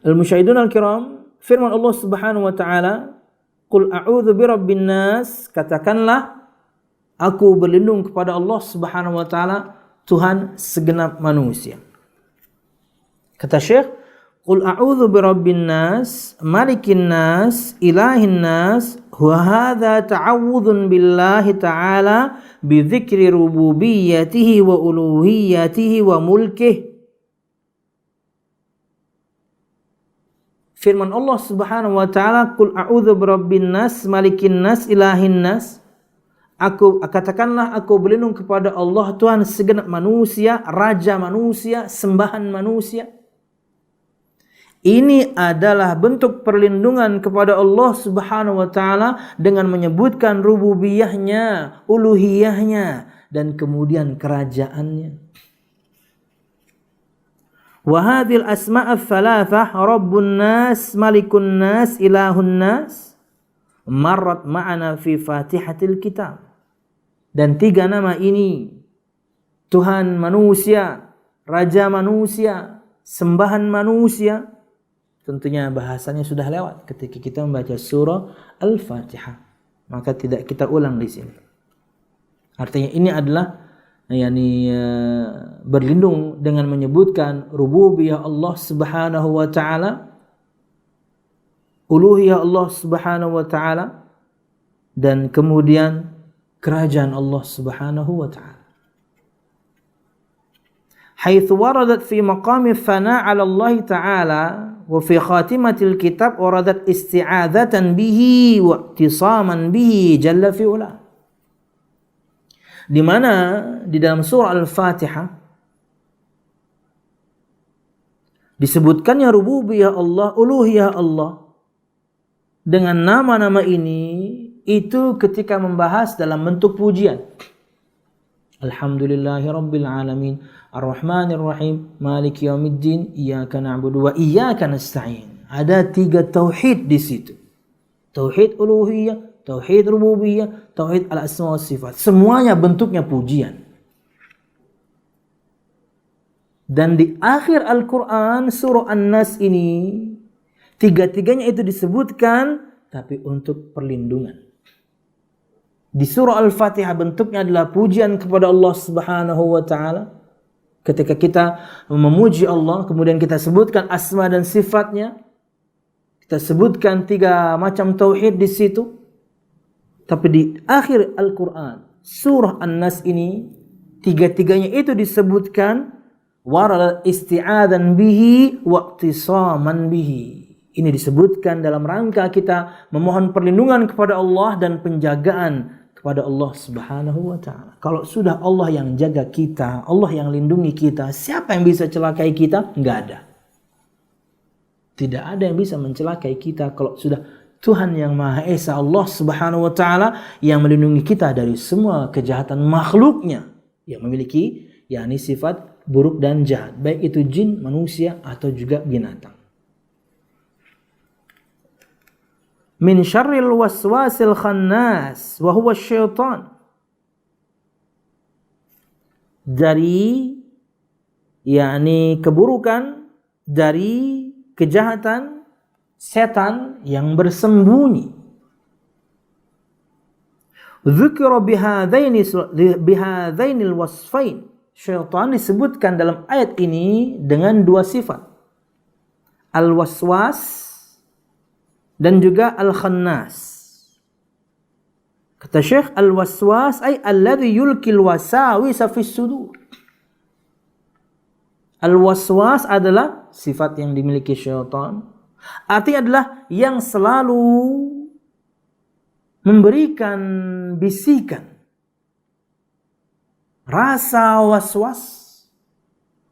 Al-musyahidun al-kiram, firman Allah Subhanahu wa taala, qul a'udzu birabbin nas, katakanlah aku berlindung kepada Allah Subhanahu wa taala, Tuhan segenap manusia. Kata Syekh, qul a'udzu birabbin nas, malikin nas, ilahin nas, wa hadza ta'awudzun billahi ta'ala bi dzikri rububiyyatihi wa uluhiyyatihi wa mulkihi. Firman Allah Subhanahu wa taala, qul a'udzu birabbin nas, malikin nas, ilahin nas. Katakanlah aku berlindung kepada Allah, Tuhan segenap manusia, raja manusia, sembahan manusia. Ini adalah bentuk perlindungan kepada Allah Subhanahu wa taala dengan menyebutkan rububiyahnya, uluhiyahnya, dan kemudian kerajaannya. Wa hadhil asma' ats-tsalatsah, Rabbun nas, Malikun nas, Ilahun nas, marrat ma'ana fi Fatihatil Kitab. Dan tiga nama ini, Tuhan manusia, Raja manusia, sembahan manusia, tentunya bahasanya sudah lewat ketika kita membaca surah Al-Fatihah. Maka tidak kita ulang di sini. Artinya ini adalah berlindung dengan menyebutkan rububiyah Allah Subhanahu wa taala, uluhiyah Allah Subhanahu wa taala, dan kemudian kerajaan Allah Subhanahu wa taala. Haitsu waradat fi maqami tsana' 'ala Allah taala wa fi khatimatil kitab waradat isti'adzatan bihi wa ihtisaman bihi jalla fi ula. Di mana di dalam surah Al-Fatihah disebutkannya rububiyah Allah, uluhiyah Allah dengan nama-nama ini, itu ketika membahas dalam bentuk pujian. Alhamdulillahirabbil alamin, arrahmanir rahim, maliki yaumiddin, iyyaka na'budu wa iyyaka nasta'in. Ada tiga tauhid di situ. Tauhid uluhiyah, tauhid rububiyah, tauhid al-asma wa sifat. Semuanya bentuknya pujian. Dan di akhir Al-Quran, surah An-Nas ini, tiga-tiganya itu disebutkan, tapi untuk perlindungan. Di surah Al-Fatihah bentuknya adalah pujian kepada Allah Subhanahu wa ta'ala. Ketika kita memuji Allah, kemudian kita sebutkan asma dan sifatnya, kita sebutkan tiga macam tauhid di situ. Tapi di akhir Al-Quran, surah An-Nas ini, tiga-tiganya itu disebutkan warad isti'adzan bihi wa ihtisaman bihi. Ini disebutkan dalam rangka kita memohon perlindungan kepada Allah dan penjagaan kepada Allah Subhanahu wa taala. Kalau sudah Allah yang jaga kita, Allah yang lindungi kita, siapa yang bisa celakai kita? Enggak ada. Tidak ada yang bisa mencelakai kita kalau sudah Tuhan yang Maha Esa, Allah Subhanahu wa taala, yang melindungi kita dari semua kejahatan makhluknya yang memiliki sifat buruk dan jahat, baik itu jin, manusia, atau juga binatang. Min syarril waswasil khannas wa huwa syaitan, dari keburukan, dari kejahatan setan yang bersembunyi. Dzukira bihadzainil wasfain, syaitan disebutkan dalam ayat ini dengan dua sifat, al-waswas dan juga al-khannas. Kata Syekh, al-waswas ay alladhi yulkil wasawisa fis sudur. Al-waswas adalah sifat yang dimiliki syaitan. Artinya adalah yang selalu memberikan bisikan, rasa was-was,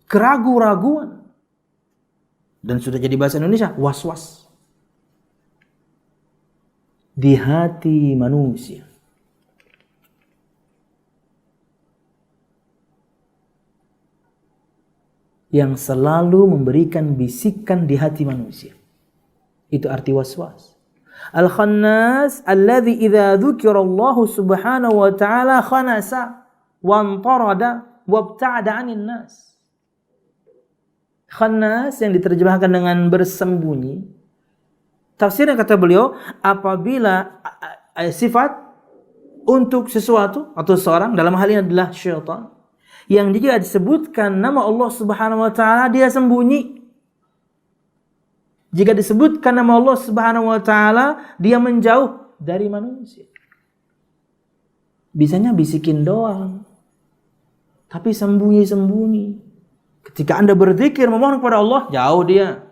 keraguan-raguan. Dan sudah jadi bahasa Indonesia, was-was di hati manusia. yang selalu memberikan bisikan di hati manusia. Itu arti waswas. Al-khannas alladhi idza dzukira Allah subhanahu wa ta'ala khanasa wa antarada wa ibta'ada 'anil nas. Khannas yang diterjemahkan dengan bersembunyi. Tafsirnya kata beliau, apabila sifat untuk sesuatu atau seorang, dalam hal ini adalah syaitan, yang jika disebutkan nama Allah Subhanahu wa taala dia sembunyi. Jika disebutkan nama Allah Subhanahu wa taala dia menjauh dari manusia. Bisanya bisikin doang, tapi sembunyi-sembunyi. Ketika Anda berzikir memohon kepada Allah, jauh dia.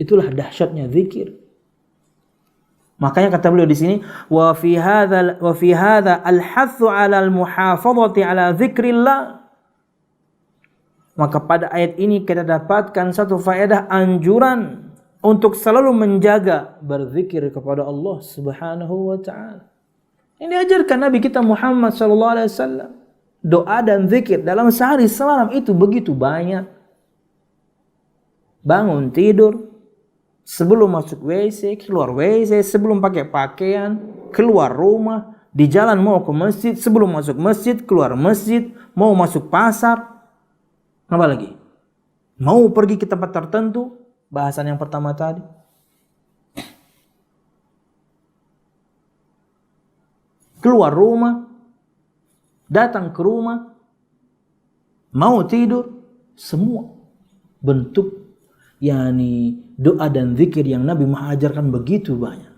Itulah dahsyatnya zikir. Makanya kata beliau di sini, wa fi hadza al-hathu 'ala al-muhafadhati 'ala dzikrillah. Maka pada ayat ini kita dapatkan satu faedah anjuran untuk selalu menjaga berzikir kepada Allah Subhanahu wa taala. Ini diajarkan Nabi kita Muhammad sallallahu alaihi wasallam. Doa dan zikir dalam sehari semalam itu begitu banyak. Bangun tidur, sebelum masuk WC, keluar WC, sebelum pakai pakaian, keluar rumah, di jalan mau ke masjid, sebelum masuk masjid, keluar masjid, mau masuk pasar. Apa lagi? Mau pergi ke tempat tertentu, bahasan yang pertama tadi. Keluar rumah, datang ke rumah, mau tidur, semua bentuk doa dan zikir yang Nabi mengajarkan begitu banyak.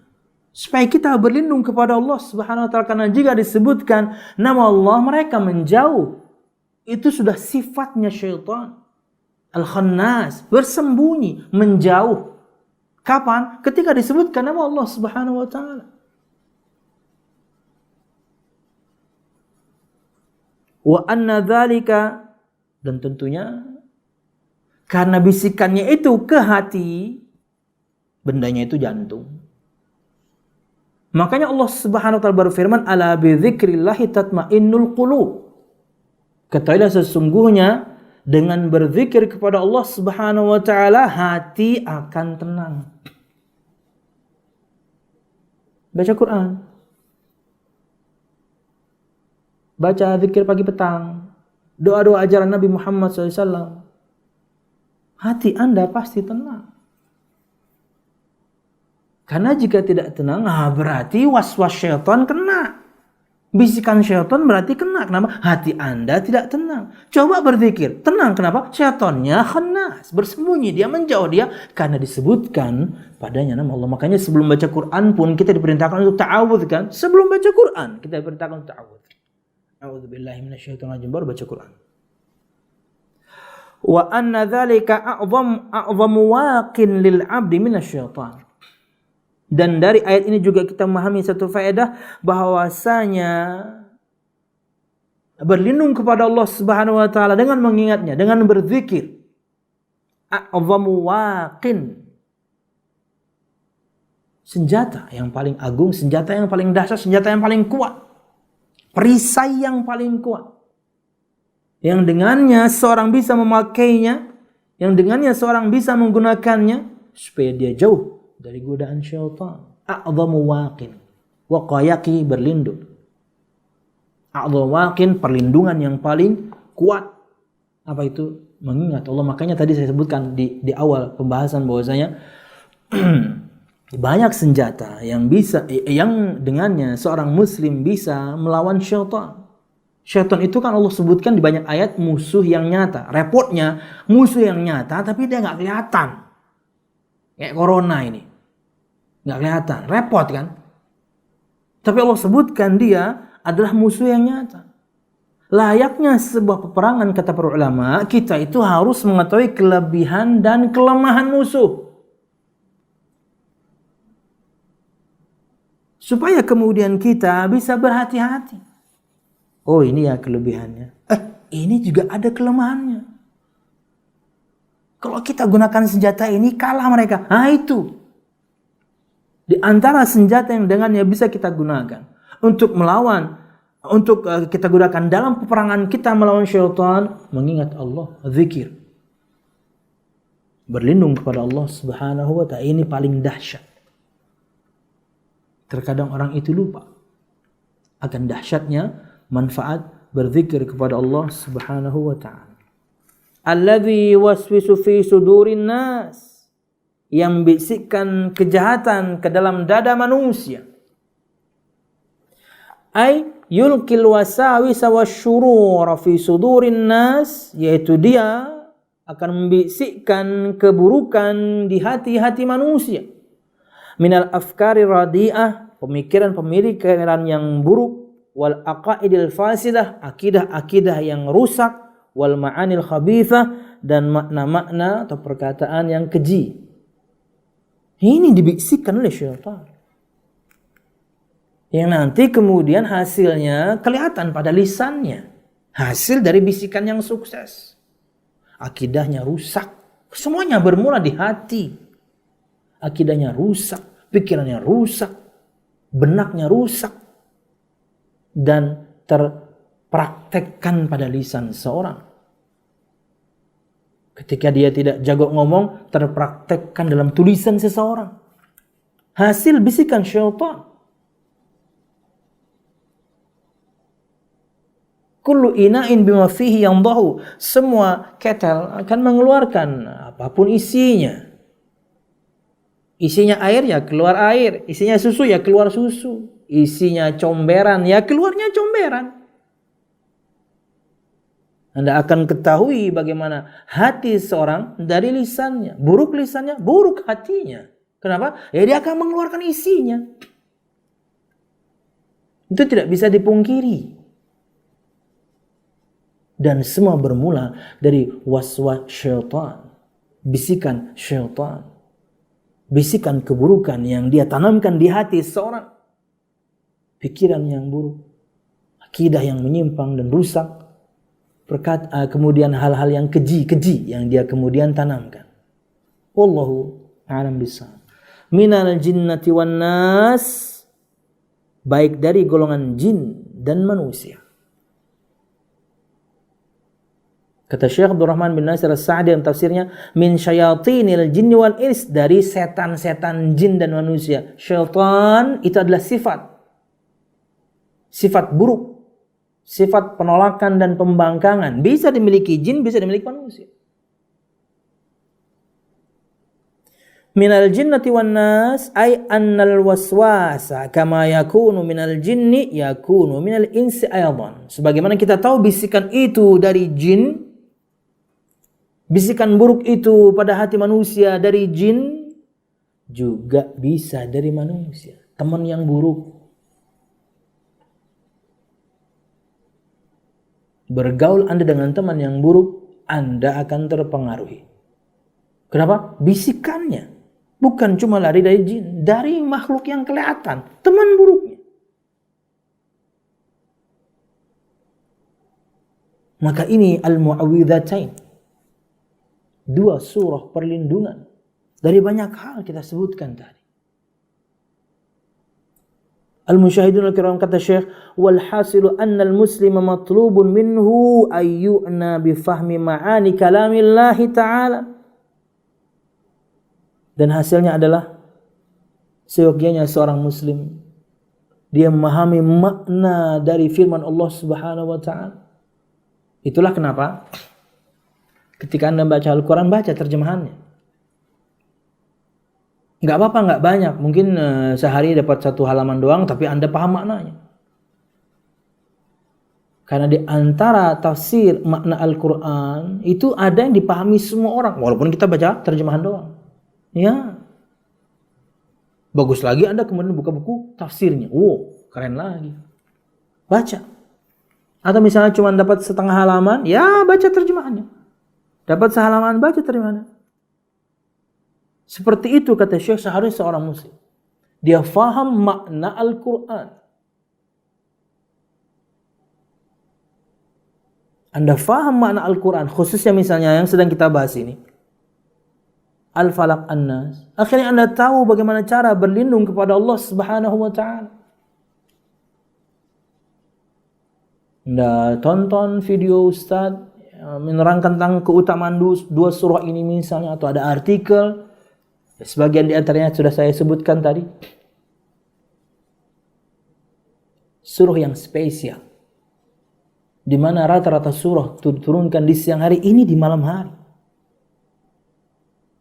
Supaya kita berlindung kepada Allah Subhanahu wa taala, karena jika disebutkan nama Allah mereka menjauh. Itu sudah sifatnya syaitan. Al-khannas, bersembunyi, menjauh. Kapan? Ketika disebutkan nama Allah Subhanahu wa taala. Wa anna dzalika, dan tentunya karena bisikannya itu ke hati, bendanya itu jantung. Makanya Allah Subhanahu wa taala berfirman, ala bi dzikrillahi tatmainnul qulub. Ketahuilah sesungguhnya dengan berzikir kepada Allah Subhanahu wa taala hati akan tenang. Baca Quran. Baca zikir pagi petang. Doa-doa ajaran Nabi Muhammad SAW. Hati Anda pasti tenang. Karena jika tidak tenang, berarti was-was syaitan kena. Bisikan syaitan berarti kena. Kenapa? Hati Anda tidak tenang. Coba berzikir. Tenang. Kenapa? Syaitannya khannas. Bersembunyi. Dia menjauh dia. Karena disebutkan padanya nama Allah. Makanya sebelum baca Quran pun kita diperintahkan untuk ta'awudz kan. Sebelum baca Quran kita diperintahkan untuk ta'awudz. A'udzubillahi minasyaitonir rajim. Baru baca Quran. Wa anna dzalika a'zamu waqin lil 'abdi minasyaitan. Dan dari ayat ini juga kita memahami satu faedah bahwasanya berlindung kepada Allah Subhanahu wa taala dengan mengingatnya, dengan berzikir. A'zamu waqin. Senjata yang paling agung, senjata yang paling dahsyat, senjata yang paling kuat. Perisai yang paling kuat. Yang dengannya seorang bisa memakainya, yang dengannya seorang bisa menggunakannya supaya dia jauh dari godaan syaitan. A'zamu waqin. Waqayaki berlindung. A'zamu waqin perlindungan yang paling kuat. Apa itu? Mengingat Allah. Makanya tadi saya sebutkan di awal pembahasan bahwasanya banyak senjata yang dengannya seorang muslim bisa melawan syaitan. Syaitan itu kan Allah sebutkan di banyak ayat musuh yang nyata. Repotnya musuh yang nyata tapi dia nggak kelihatan. Kayak corona ini. Nggak kelihatan. Repot kan? Tapi Allah sebutkan dia adalah musuh yang nyata. Layaknya sebuah peperangan kata para ulama, kita itu harus mengetahui kelebihan dan kelemahan musuh. Supaya kemudian kita bisa berhati-hati. Oh ini ya kelebihannya. Ini juga ada kelemahannya. Kalau kita gunakan senjata ini kalah mereka. Nah itu. Di antara senjata yang dengannya bisa kita gunakan untuk melawan untuk kita gunakan dalam peperangan kita melawan syaitan, mengingat Allah, zikir. Berlindung kepada Allah Subhanahu wa ta'ala, ini paling dahsyat. Terkadang orang itu lupa akan dahsyatnya manfaat berzikir kepada Allah Subhanahu wa ta'ala. Alladzi waswisu fi sudurin nas, yang bisikkan kejahatan ke dalam dada manusia. Ay yulqil wasawisa wasyurura fi sudurin nas, yaitu dia akan membisikkan keburukan di hati-hati manusia. Minal afkari radi'ah, pemikiran-pemikiran yang buruk, wal aqaidil fasidah, akidah-akidah yang rusak, wal ma'anil khabithah, dan makna-makna atau perkataan yang keji. Ini dibisikkan oleh syaitan, yang nanti kemudian hasilnya kelihatan pada lisannya, hasil dari bisikan yang sukses. Akidahnya rusak, semuanya bermula di hati. Akidahnya rusak, pikirannya rusak, benaknya rusak, dan terpraktekkan pada lisan seorang. Ketika dia tidak jago ngomong, terpraktekkan dalam tulisan seseorang. Hasil bisikan syaitan. Kullu ina'in bima fihi yandahu, semua ketel akan mengeluarkan apapun isinya. Isinya air ya keluar air, isinya susu ya keluar susu, isinya comberan ya keluarnya comberan. Anda akan ketahui bagaimana hati seorang dari lisannya. Buruk lisannya, buruk hatinya. Kenapa? Ya dia akan mengeluarkan isinya. Itu tidak bisa dipungkiri. Dan semua bermula dari waswas syaitan, bisikan syaitan, bisikan keburukan yang dia tanamkan di hati seorang. Pikiran yang buruk, akidah yang menyimpang dan rusak, kemudian hal-hal yang keji yang dia kemudian tanamkan. Wallahu a'lam bishawab. Minal jinnati wan nas, baik dari golongan jin dan manusia. Kata Syekh Abdurrahman bin Nasir As-Sa'di dalam tafsirnya, min syayatinil jinni wal ins, dari setan-setan jin dan manusia. Syaitan itu adalah sifat buruk, sifat penolakan dan pembangkangan. Bisa dimiliki jin, bisa dimiliki manusia. Minal jinnati wan nas, ay annal waswasa kama yakunu minal jinni yakunu minal insi aydan. Sebagaimana kita tahu bisikan itu dari jin, bisikan buruk itu pada hati manusia dari jin, juga bisa dari manusia. Teman yang buruk, bergaul Anda dengan teman yang buruk, Anda akan terpengaruhi. Kenapa? Bisikannya bukan cuma lari dari jin, dari makhluk yang kelihatan, teman buruknya. Maka ini al-mu'awwidhatain, dua surah perlindungan dari banyak hal kita sebutkan tadi. Al-musyahidun al-kiram, kata Syekh, wal hasilu anna al-muslima matlubun minhu ayyuna bi fahmi ma'ani kalamillahi ta'ala. Dan hasilnya adalah seyogyanya seorang muslim dia memahami makna dari firman Allah Subhanahu wa ta'ala. Itulah kenapa ketika Anda baca Al-Quran, baca terjemahannya. Nggak apa-apa, nggak banyak. Mungkin sehari dapat satu halaman doang, tapi Anda paham maknanya. Karena di antara tafsir makna Al-Quran itu ada yang dipahami semua orang, walaupun kita baca terjemahan doang. Ya, bagus lagi Anda kemudian buka buku tafsirnya. Wow, keren lagi. Baca. Atau misalnya cuma dapat setengah halaman, ya baca terjemahannya. Dapat sehalaman, baca terjemahannya. Seperti itu kata Syekh, seharusnya seorang muslim dia faham makna Al-Quran. Anda faham makna Al-Quran, khususnya misalnya yang sedang kita bahas ini, Al-Falaq An-Nas. Akhirnya Anda tahu bagaimana cara berlindung kepada Allah Subhanahu wa ta'ala. Anda tonton video Ustaz menerangkan tentang keutamaan dua surah ini misalnya, atau ada artikel, sebagian di antaranya sudah saya sebutkan tadi. Surah yang spesial, di mana rata-rata surah turunkan di siang hari, ini di malam hari.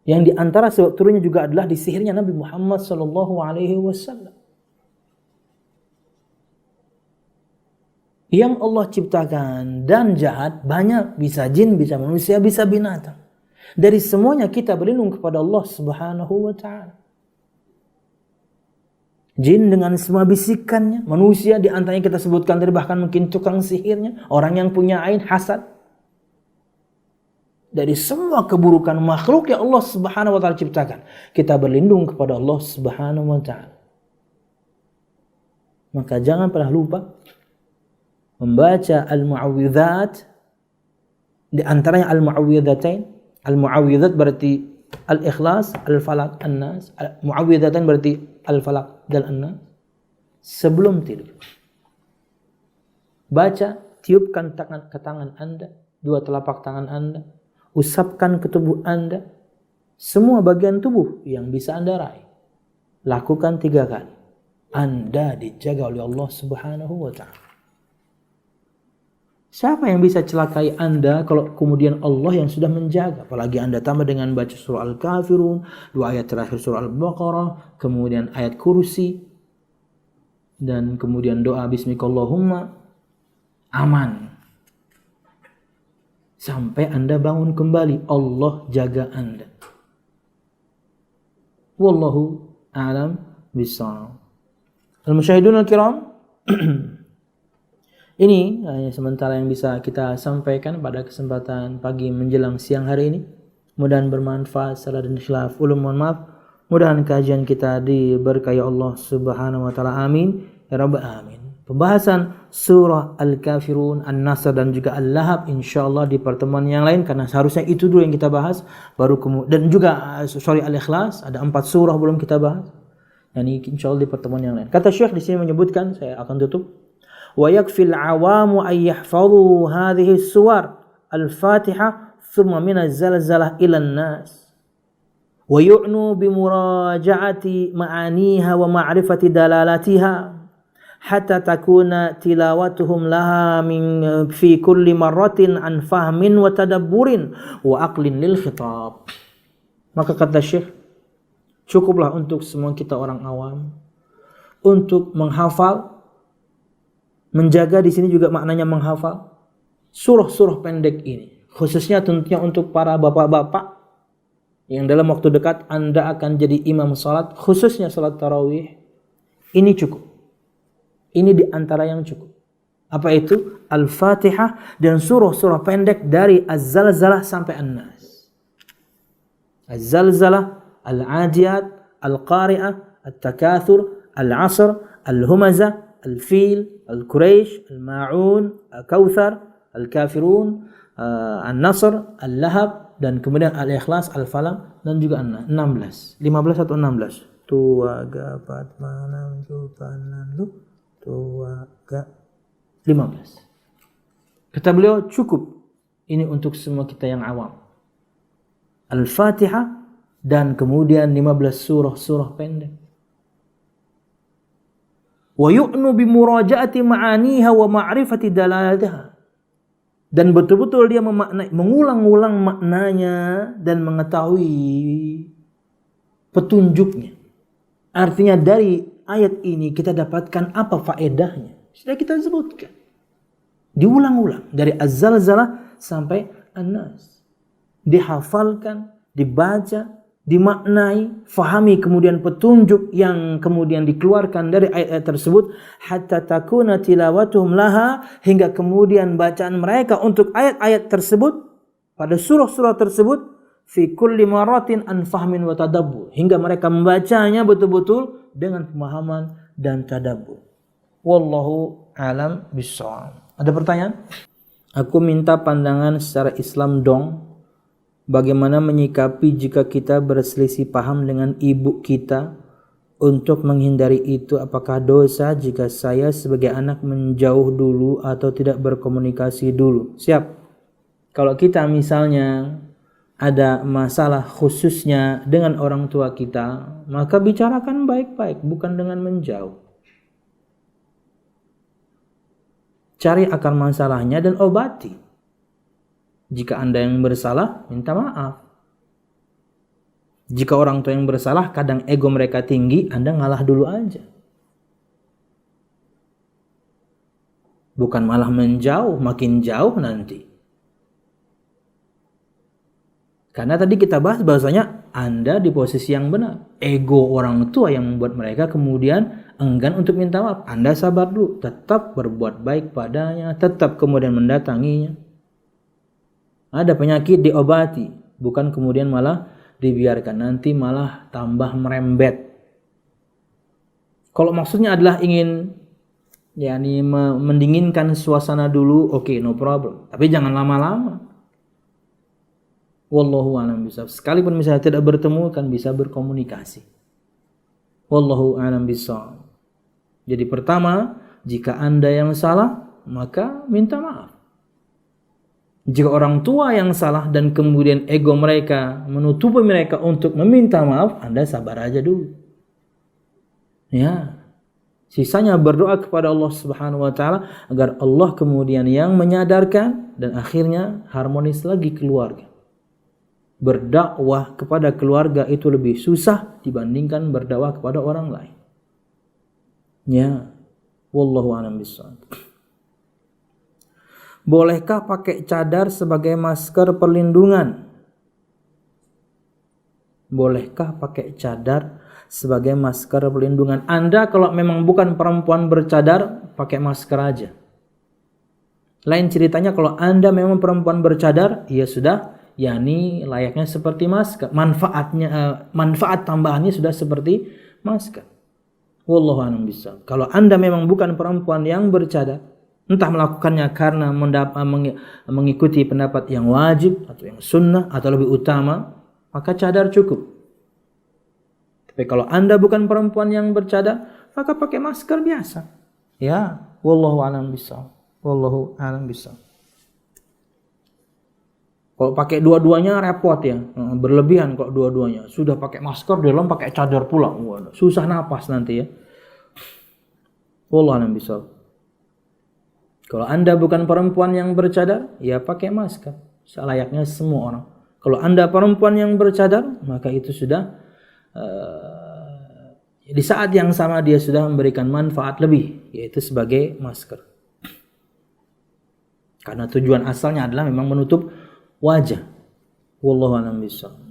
Yang di antara sebab turunnya juga adalah disihirnya Nabi Muhammad SAW. Yang Allah ciptakan dan jahat banyak, bisa jin, bisa manusia, bisa binatang. Dari semuanya kita berlindung kepada Allah Subhanahu wa taala. Jin dengan semua bisikannya, manusia di antaranya kita sebutkan tadi, bahkan mungkin tukang sihirnya, orang yang punya ain hasad. Dari semua keburukan makhluk yang Allah Subhanahu wa taala ciptakan, kita berlindung kepada Allah Subhanahu wa taala. Maka jangan pernah lupa membaca al-mu'awwidzat, di antaranya al-mu'awwidzatain. Al-mu'awwidzat berarti al-ikhlas, al-falaq, an-nas. Mu'awwidzatain berarti al-falaq dan an-nas. Sebelum tidur, baca, tiupkan ke tangan Anda, dua telapak tangan Anda, usapkan ke tubuh Anda, semua bagian tubuh yang bisa Anda raih. Lakukan 3 kali. Anda dijaga oleh Allah Subhanahu wa taala. Siapa yang bisa celakai Anda kalau kemudian Allah yang sudah menjaga? Apalagi Anda tambah dengan baca surah Al-Kafirun, 2 ayat terakhir surah Al-Baqarah, kemudian ayat kursi, dan kemudian doa Bismikallahumma, aman. Sampai Anda bangun kembali, Allah jaga Anda. Wallahu a'lam bishawab. Al-musyahidun al-kiram, ini hanya sementara yang bisa kita sampaikan pada kesempatan pagi menjelang siang hari ini. Mudah-mudahan bermanfaat. Salah dan khilaf ulum, mohon maaf. Mudah-mudahan kajian kita diberkahi Allah Subhanahu wa taala. Amin ya rabbal alamin. Pembahasan surah Al-Kafirun, An-Nasr dan juga Al-Lahab insyaallah di pertemuan yang lain, karena seharusnya itu dulu yang kita bahas, baru dan juga Al-Ikhlas, ada 4 surah belum kita bahas. Dan ini insyaallah di pertemuan yang lain. Kata Syekh di sini menyebutkan, saya akan tutup. ويكفي العوام أن يحفظوا هذه السور الفاتحة ثم من الزلزلة إلى الناس ويعنوا بمراجعة معانيها ومعرفة دلالاتها حتى تكون تلاوتهم لها في كل مرة عن فهم وتدبر وعقل للخطاب. Maka kata Syekh, cukuplah untuk semua kita orang awam untuk menghafal. Menjaga di sini juga maknanya menghafal surah-surah pendek ini, khususnya tentunya untuk para bapak-bapak yang dalam waktu dekat Anda akan jadi imam salat, khususnya salat tarawih. Ini cukup. Ini di antara yang cukup. Apa itu? Al-Fatihah dan surah-surah pendek dari Az-Zalzalah sampai An-Nas. Az-Zalzalah, Al-Adiyat, Al-Qari'ah, At-Takathur, Al-Asr, Al-Humazah, Al-Fil, Al-Quraish, Al-Ma'un, Al-Kautsar, Al-Kafirun, An-Nasr, Al-Lahab, dan kemudian Al-Ikhlas, Al-Falaq, dan juga 16. 15 atau 16? 2, 4, 6, 7, 15. Kata beliau, cukup ini untuk semua kita yang awam. Al-Fatihah dan kemudian 15 surah-surah pendek. Wa yu'nu bi muraja'ati ma'aniha wa ma'rifati dalalatiha. Dan betul-betul dia mengulang-ulang maknanya dan mengetahui petunjuknya. Artinya dari ayat ini kita dapatkan apa faedahnya. Sudah kita sebutkan. Diulang-ulang dari Az-Zalzalah sampai An-Nas. Dihafalkan, dibaca, dimaknai, fahami kemudian petunjuk yang kemudian dikeluarkan dari ayat-ayat tersebut, hatta takuna tilawatuhum laha, hingga kemudian bacaan mereka untuk ayat-ayat tersebut pada surah-surah tersebut fi kulli maratin an fahmin wa tadabbur, hingga mereka membacanya betul-betul dengan pemahaman dan tadabbur. Wallahu alam bissawab. Ada pertanyaan? Aku minta pandangan secara Islam dong. Bagaimana menyikapi jika kita berselisih paham dengan ibu kita Untuk menghindari itu, apakah dosa jika saya sebagai anak menjauh dulu atau tidak berkomunikasi dulu? Siap. Kalau kita misalnya ada masalah khususnya dengan orang tua kita, maka bicarakan baik-baik, bukan dengan menjauh. Cari akar masalahnya dan obati. Jika Anda yang bersalah, minta maaf. Jika orang tua yang bersalah, kadang ego mereka tinggi, Anda ngalah dulu aja. Bukan malah menjauh, makin jauh nanti. Karena tadi kita bahas bahwasanya Anda di posisi yang benar. Ego orang tua yang membuat mereka kemudian enggan untuk minta maaf. Anda sabar dulu, tetap berbuat baik padanya, tetap kemudian mendatanginya. Ada penyakit diobati, bukan kemudian malah dibiarkan, nanti malah tambah merembet. Kalau maksudnya adalah ingin mendinginkan suasana dulu, oke, no problem. Tapi jangan lama-lama. Wallahu a'lam bishawab. Sekalipun misalnya tidak bertemu, kan bisa berkomunikasi. Wallahu a'lam bishawab. Jadi pertama, jika Anda yang salah, maka minta maaf. Jika orang tua yang salah dan kemudian ego mereka menutupi mereka untuk meminta maaf, Anda sabar aja dulu. Ya. Sisanya berdoa kepada Allah Subhanahu wa taala agar Allah kemudian yang menyadarkan dan akhirnya harmonis lagi keluarga. Berdakwah kepada keluarga itu lebih susah dibandingkan berdakwah kepada orang lain. Ya. Wallahu a'lam bishawab. Bolehkah pakai cadar sebagai masker perlindungan? Bolehkah pakai cadar sebagai masker perlindungan? Anda kalau memang bukan perempuan bercadar, pakai masker aja. Lain ceritanya kalau Anda memang perempuan bercadar, ya sudah, yakni layaknya seperti masker. Manfaat tambahannya sudah seperti masker. Wallahu a'lam bishawab. Kalau Anda memang bukan perempuan yang bercadar, entah melakukannya karena mengikuti pendapat yang wajib atau yang sunnah atau lebih utama, maka cadar cukup. Tapi kalau Anda bukan perempuan yang bercadar, maka pakai masker biasa. Ya, wallahu a'lam bishawab. Wallahu a'lam bishawab. Kalau pakai dua-duanya repot ya, berlebihan kalau dua-duanya. Sudah pakai masker, di dalam pakai cadar pula. Susah napas nanti ya. Wallahu a'lam bishawab. Kalau Anda bukan perempuan yang bercadar, ya pakai masker. Selayaknya semua orang. Kalau Anda perempuan yang bercadar, maka itu sudah di saat yang sama dia sudah memberikan manfaat lebih, yaitu sebagai masker. Karena tujuan asalnya adalah memang menutup wajah. Wallahu a'lam bishawab.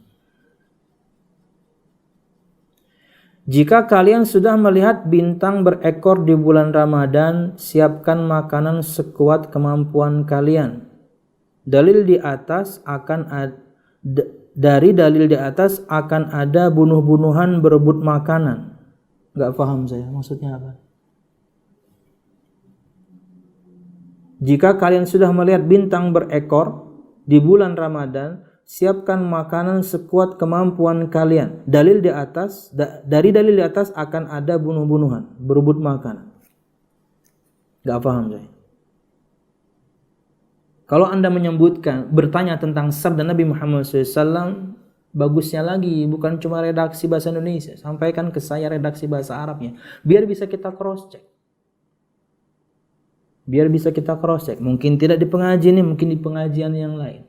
Jika kalian sudah melihat bintang berekor di bulan Ramadan, siapkan makanan sekuat kemampuan kalian. Dari dalil di atas akan ada bunuh-bunuhan berebut makanan. Enggak paham saya, maksudnya apa? Jika kalian sudah melihat bintang berekor di bulan Ramadan, siapkan makanan sekuat kemampuan kalian. Dari dalil di atas akan ada bunuh-bunuhan, berebut makanan. Gak paham saya. Kalau Anda bertanya tentang sabda Nabi Muhammad SAW, bagusnya lagi, bukan cuma redaksi bahasa Indonesia, sampaikan ke saya redaksi bahasa Arabnya, biar bisa kita cross check. Mungkin tidak di pengajian ini, mungkin di pengajian yang lain.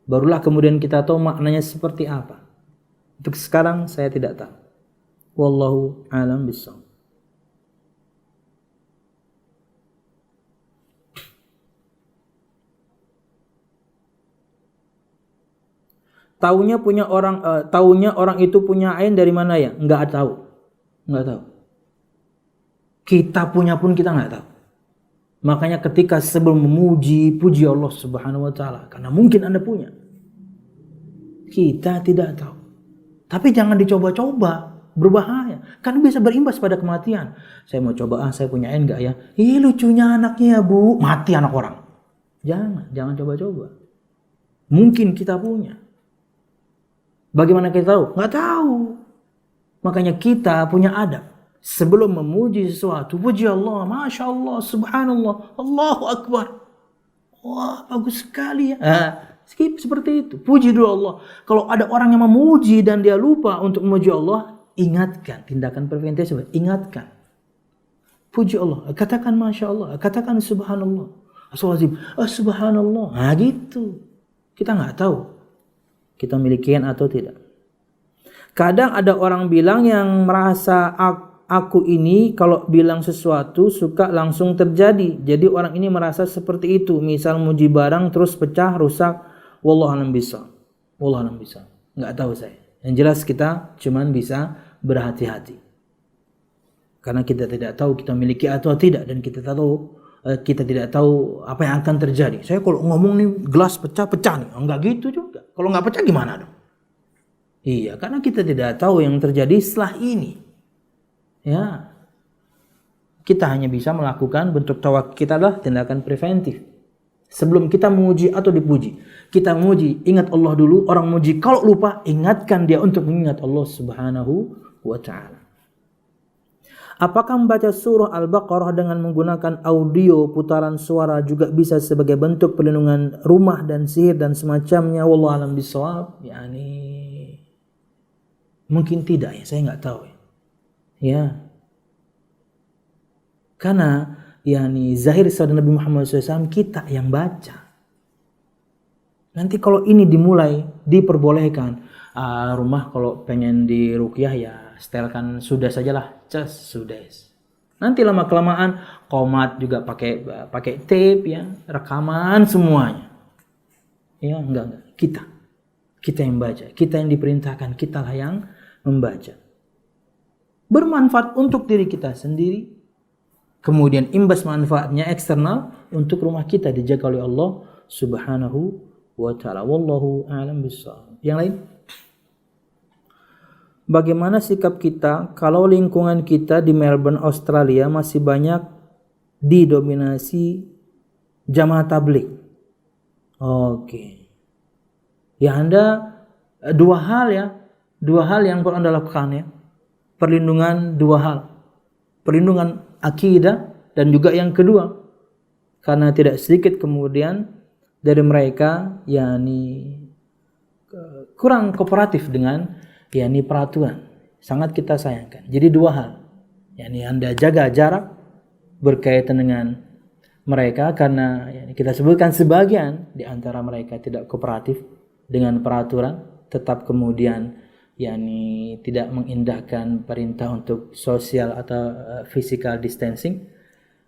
Barulah kemudian kita tahu maknanya seperti apa. Untuk sekarang saya tidak tahu. Wallahu a'lam bishawab. Taunya orang itu punya ain dari mana ya? Enggak tahu. Kita punya pun kita enggak tahu. Makanya ketika sebelum memuji, puji Allah Subhanahu wa taala, karena mungkin Anda punya. Kita tidak tahu. Tapi jangan dicoba-coba, berbahaya. Kan bisa berimbas pada kematian. Saya mau coba, saya punya ain enggak ya? Ih, lucunya anaknya ya, Bu. Mati anak orang. Jangan coba-coba. Mungkin kita punya. Bagaimana kita tahu? Enggak tahu. Makanya kita punya adab. Sebelum memuji sesuatu, puji Allah, Masya Allah, Subhanallah, Allahu Akbar. Wah, bagus sekali ya. Skip seperti itu. Puji dulu Allah. Kalau ada orang yang memuji dan dia lupa untuk memuji Allah, ingatkan. Tindakan preventif, ingatkan. Puji Allah. Katakan Masya Allah. Katakan Subhanallah. Astagfirullahaladzim. Subhanallah. Nah gitu. Kita nggak tahu kita milikian atau tidak. Kadang ada orang bilang yang merasa aku ini kalau bilang sesuatu suka langsung terjadi. Jadi orang ini merasa seperti itu. Misal muji barang terus pecah, rusak. Wallahualam bisa. Wallahualam bisa. Nggak tahu saya. Yang jelas kita cuman bisa berhati-hati. Karena kita tidak tahu kita miliki atau tidak, dan kita tidak tahu apa yang akan terjadi. Saya kalau ngomong nih gelas pecah-pecah nih, enggak gitu juga. Kalau nggak pecah gimana dong? Iya, karena kita tidak tahu yang terjadi setelah ini. Ya, kita hanya bisa melakukan bentuk tawakal kita adalah tindakan preventif. Sebelum kita memuji atau dipuji, kita memuji, ingat Allah dulu. Orang memuji kalau lupa, ingatkan dia untuk mengingat Allah Subhanahu wa Ta'ala. Apakah membaca surah Al-Baqarah dengan menggunakan audio putaran suara juga bisa sebagai bentuk perlindungan rumah dan sihir dan semacamnya? Wallahu a'lam bishawab. Mungkin tidak ya, saya nggak tahu ya. Ya. Karena zahir sabda Nabi Muhammad SAW kita yang baca. Nanti kalau ini dimulai diperbolehkan, rumah kalau pengen diruqyah ya setelkan sudah sajalah, sudah. Nanti lama kelamaan qomat juga pakai tape ya, rekaman semuanya. Ya enggak. Kita yang baca, kita yang diperintahkan, kitalah yang membaca. Bermanfaat untuk diri kita sendiri, kemudian imbas manfaatnya eksternal untuk rumah kita dijaga oleh Allah Subhanahu wa Ta'ala. Wallahu a'lam bishawab. Yang lain? Bagaimana sikap kita kalau lingkungan kita di Melbourne, Australia masih banyak didominasi jamaah tabligh? Oke. Ya Anda dua hal yang perlu Anda lakukan ya. Perlindungan dua hal. Perlindungan akidah dan juga yang kedua. Karena tidak sedikit kemudian dari mereka kurang kooperatif dengan peraturan. Sangat kita sayangkan. Jadi dua hal. Anda jaga jarak berkaitan dengan mereka karena kita sebutkan sebagian di antara mereka tidak kooperatif dengan peraturan, tetap kemudian tidak mengindahkan perintah untuk sosial atau physical distancing.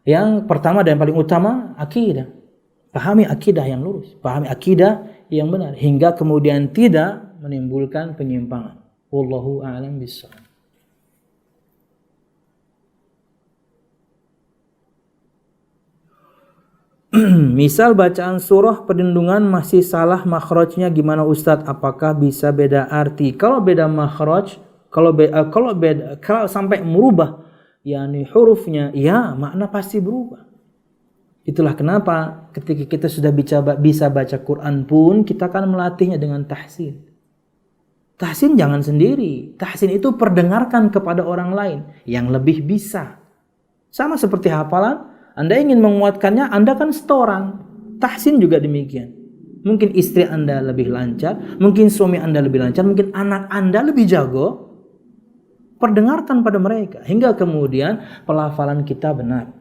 Yang pertama dan paling utama akidah. Pahami akidah yang lurus, pahami akidah yang benar hingga kemudian tidak menimbulkan penyimpangan. Wallahu a'lam bishawab. Misal bacaan surah perlindungan masih salah makhrajnya, gimana Ustadz? Apakah bisa beda arti? Kalau beda makhraj, kalau sampai merubah hurufnya, ya makna pasti berubah. Itulah kenapa ketika kita sudah bisa baca Quran pun kita akan melatihnya dengan tahsin. Tahsin jangan sendiri. Tahsin itu perdengarkan kepada orang lain yang lebih bisa. Sama seperti hafalan, Anda ingin menguatkannya, Anda kan setoran. Tahsin juga demikian. Mungkin istri Anda lebih lancar, mungkin suami Anda lebih lancar, mungkin anak Anda lebih jago. Perdengarkan pada mereka hingga kemudian pelafalan kita benar.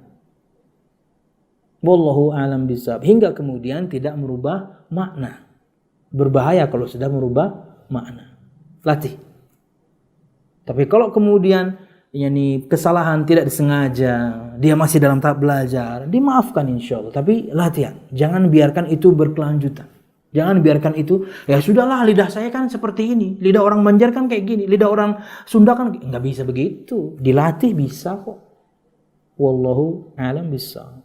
Wallahu a'lam bishawab. Hingga kemudian tidak merubah makna. Berbahaya kalau sudah merubah makna. Latih. Tapi kalau kemudian kesalahan tidak disengaja, dia masih dalam tahap belajar, dimaafkan insyaallah. Tapi latihan. Jangan biarkan itu berkelanjutan. Jangan biarkan itu, ya sudahlah lidah saya kan seperti ini, lidah orang Banjar kan kayak gini, lidah orang Sunda kan nggak bisa begitu. Dilatih bisa kok. Wallahu a'lam bishawab.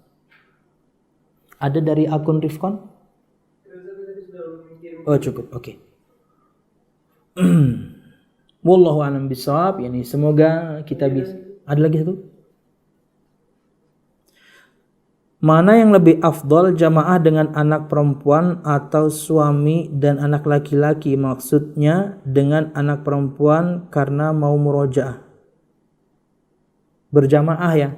Ada dari akun Rifkon? Oh cukup, oke. Wallahu a'lam bishawab. Semoga kita bisa. Ada lagi satu? Mana yang lebih afdol, jamaah dengan anak perempuan atau suami dan anak laki-laki? Maksudnya dengan anak perempuan karena mau murojaah. Berjamaah ya.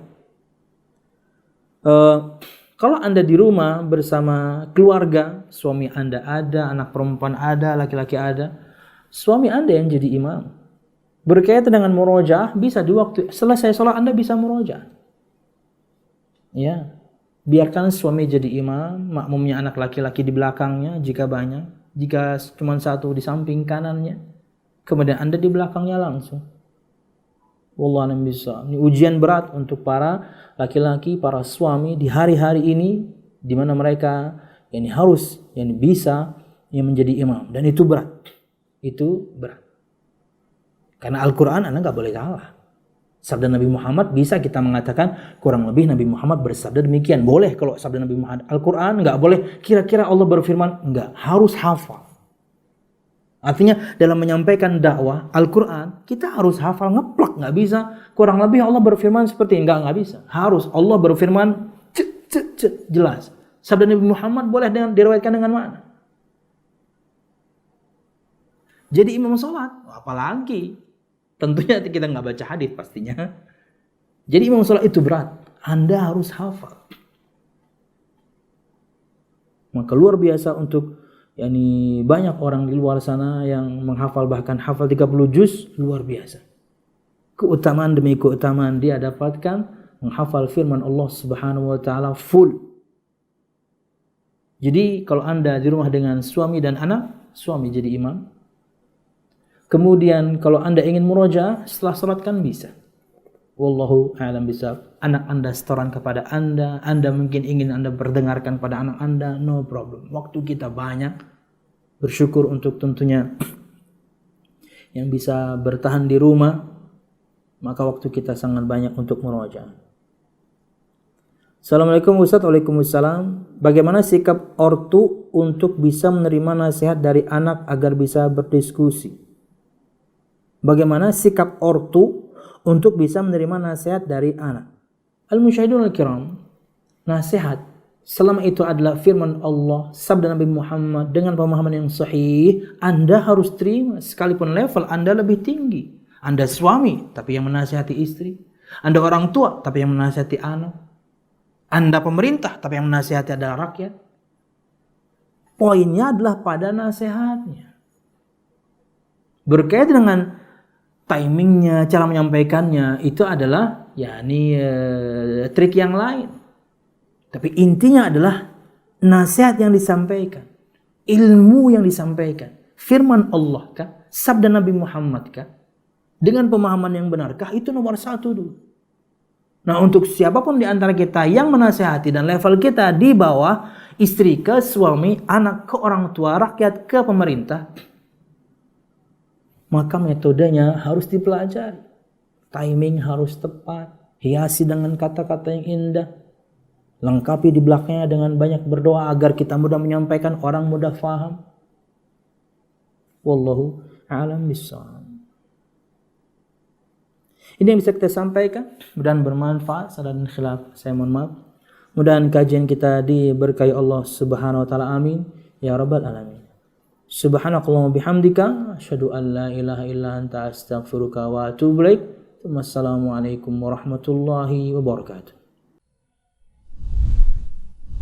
Kalau Anda di rumah bersama keluarga, suami Anda ada, anak perempuan ada, laki-laki ada, suami Anda yang jadi imam. Berkaitan dengan murojaah, bisa di waktu selesai sholat Anda bisa murojaah. Ya, biarkan suami jadi imam, makmumnya anak laki-laki di belakangnya jika banyak, jika cuma satu di samping kanannya, kemudian Anda di belakangnya langsung. Wallahu a'lam bishawab. Ini ujian berat untuk para laki-laki, para suami di hari-hari ini di mana mereka yang harus, yang bisa yang menjadi imam, dan itu berat. Itu berat. Karena Al-Qur'an Anda enggak boleh salah. Sabda Nabi Muhammad bisa kita mengatakan kurang lebih Nabi Muhammad bersabda demikian. Boleh kalau sabda Nabi Muhammad. Al-Qur'an enggak boleh kira-kira Allah berfirman, enggak, harus hafal. Artinya dalam menyampaikan dakwah Al-Quran kita harus hafal ngeplak, nggak bisa kurang lebih Allah berfirman seperti ini, nggak bisa. Harus Allah berfirman jelas. Sabda Nabi Muhammad boleh diriwayatkan dengan mana? Jadi imam sholat, apalagi tentunya kita nggak baca hadis pastinya. Jadi imam sholat itu berat, Anda harus hafal. Maka luar biasa untuk banyak orang di luar sana yang menghafal, bahkan hafal 30 juz, luar biasa. Keutamaan demi keutamaan dia dapatkan menghafal firman Allah Subhanahu wa taala full. Jadi kalau Anda di rumah dengan suami dan anak, suami jadi imam. Kemudian kalau Anda ingin murojaah setelah salat kan bisa. Wallahu a'lam bishawab. Anak Anda setoran kepada Anda mungkin ingin Anda berdengarkan pada anak Anda, no problem. Waktu kita banyak, bersyukur untuk tentunya yang bisa bertahan di rumah, maka waktu kita sangat banyak untuk murojaah. Assalamualaikum Ustaz. Waalaikumsalam. Bagaimana sikap ortu untuk bisa menerima nasihat dari anak agar bisa berdiskusi? Bagaimana sikap ortu untuk bisa menerima nasihat dari anak? Al-musyahidun al-kiram, nasihat selama itu adalah firman Allah, sabda Nabi Muhammad dengan pemahaman yang sahih, Anda harus terima sekalipun level Anda lebih tinggi. Anda suami tapi yang menasihati istri, Anda orang tua tapi yang menasihati anak, Anda pemerintah tapi yang menasihati adalah rakyat. Poinnya adalah pada nasihatnya. Berkaitan dengan timingnya, cara menyampaikannya, itu adalah trik yang lain. Tapi intinya adalah nasihat yang disampaikan, ilmu yang disampaikan, firman Allah kah, sabda Nabi Muhammad kah, dengan pemahaman yang benarkah, itu nomor satu dulu. Nah, untuk siapapun di antara kita yang menasihati dan level kita di bawah, istri ke suami, anak ke orang tua, rakyat ke pemerintah, maka metodenya harus dipelajari. Timing harus tepat, hiasi dengan kata-kata yang indah, lengkapi di belakangnya dengan banyak berdoa agar kita mudah menyampaikan, orang mudah faham. Wallahu a'lam bishawab. Ini yang bisa kita sampaikan, mudah-mudahan bermanfaat. Salah dan khilaf saya mohon maaf. Mudah-mudahan kajian kita diberkahi Allah Subhanahu wa taala. Amin ya rabbal alamin. Subhanakallahumma bihamdika asyhadu an la ilaha illa anta astaghfiruka wa atubu ilaik. Wassalamualaikum warahmatullahi wabarakatuh.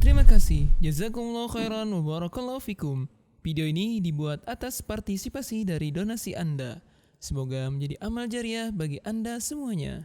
Terima kasih. Jazakumullah khairan wa barakallahu fikum. Video ini dibuat atas partisipasi dari donasi Anda. Semoga menjadi amal jariah bagi Anda semuanya.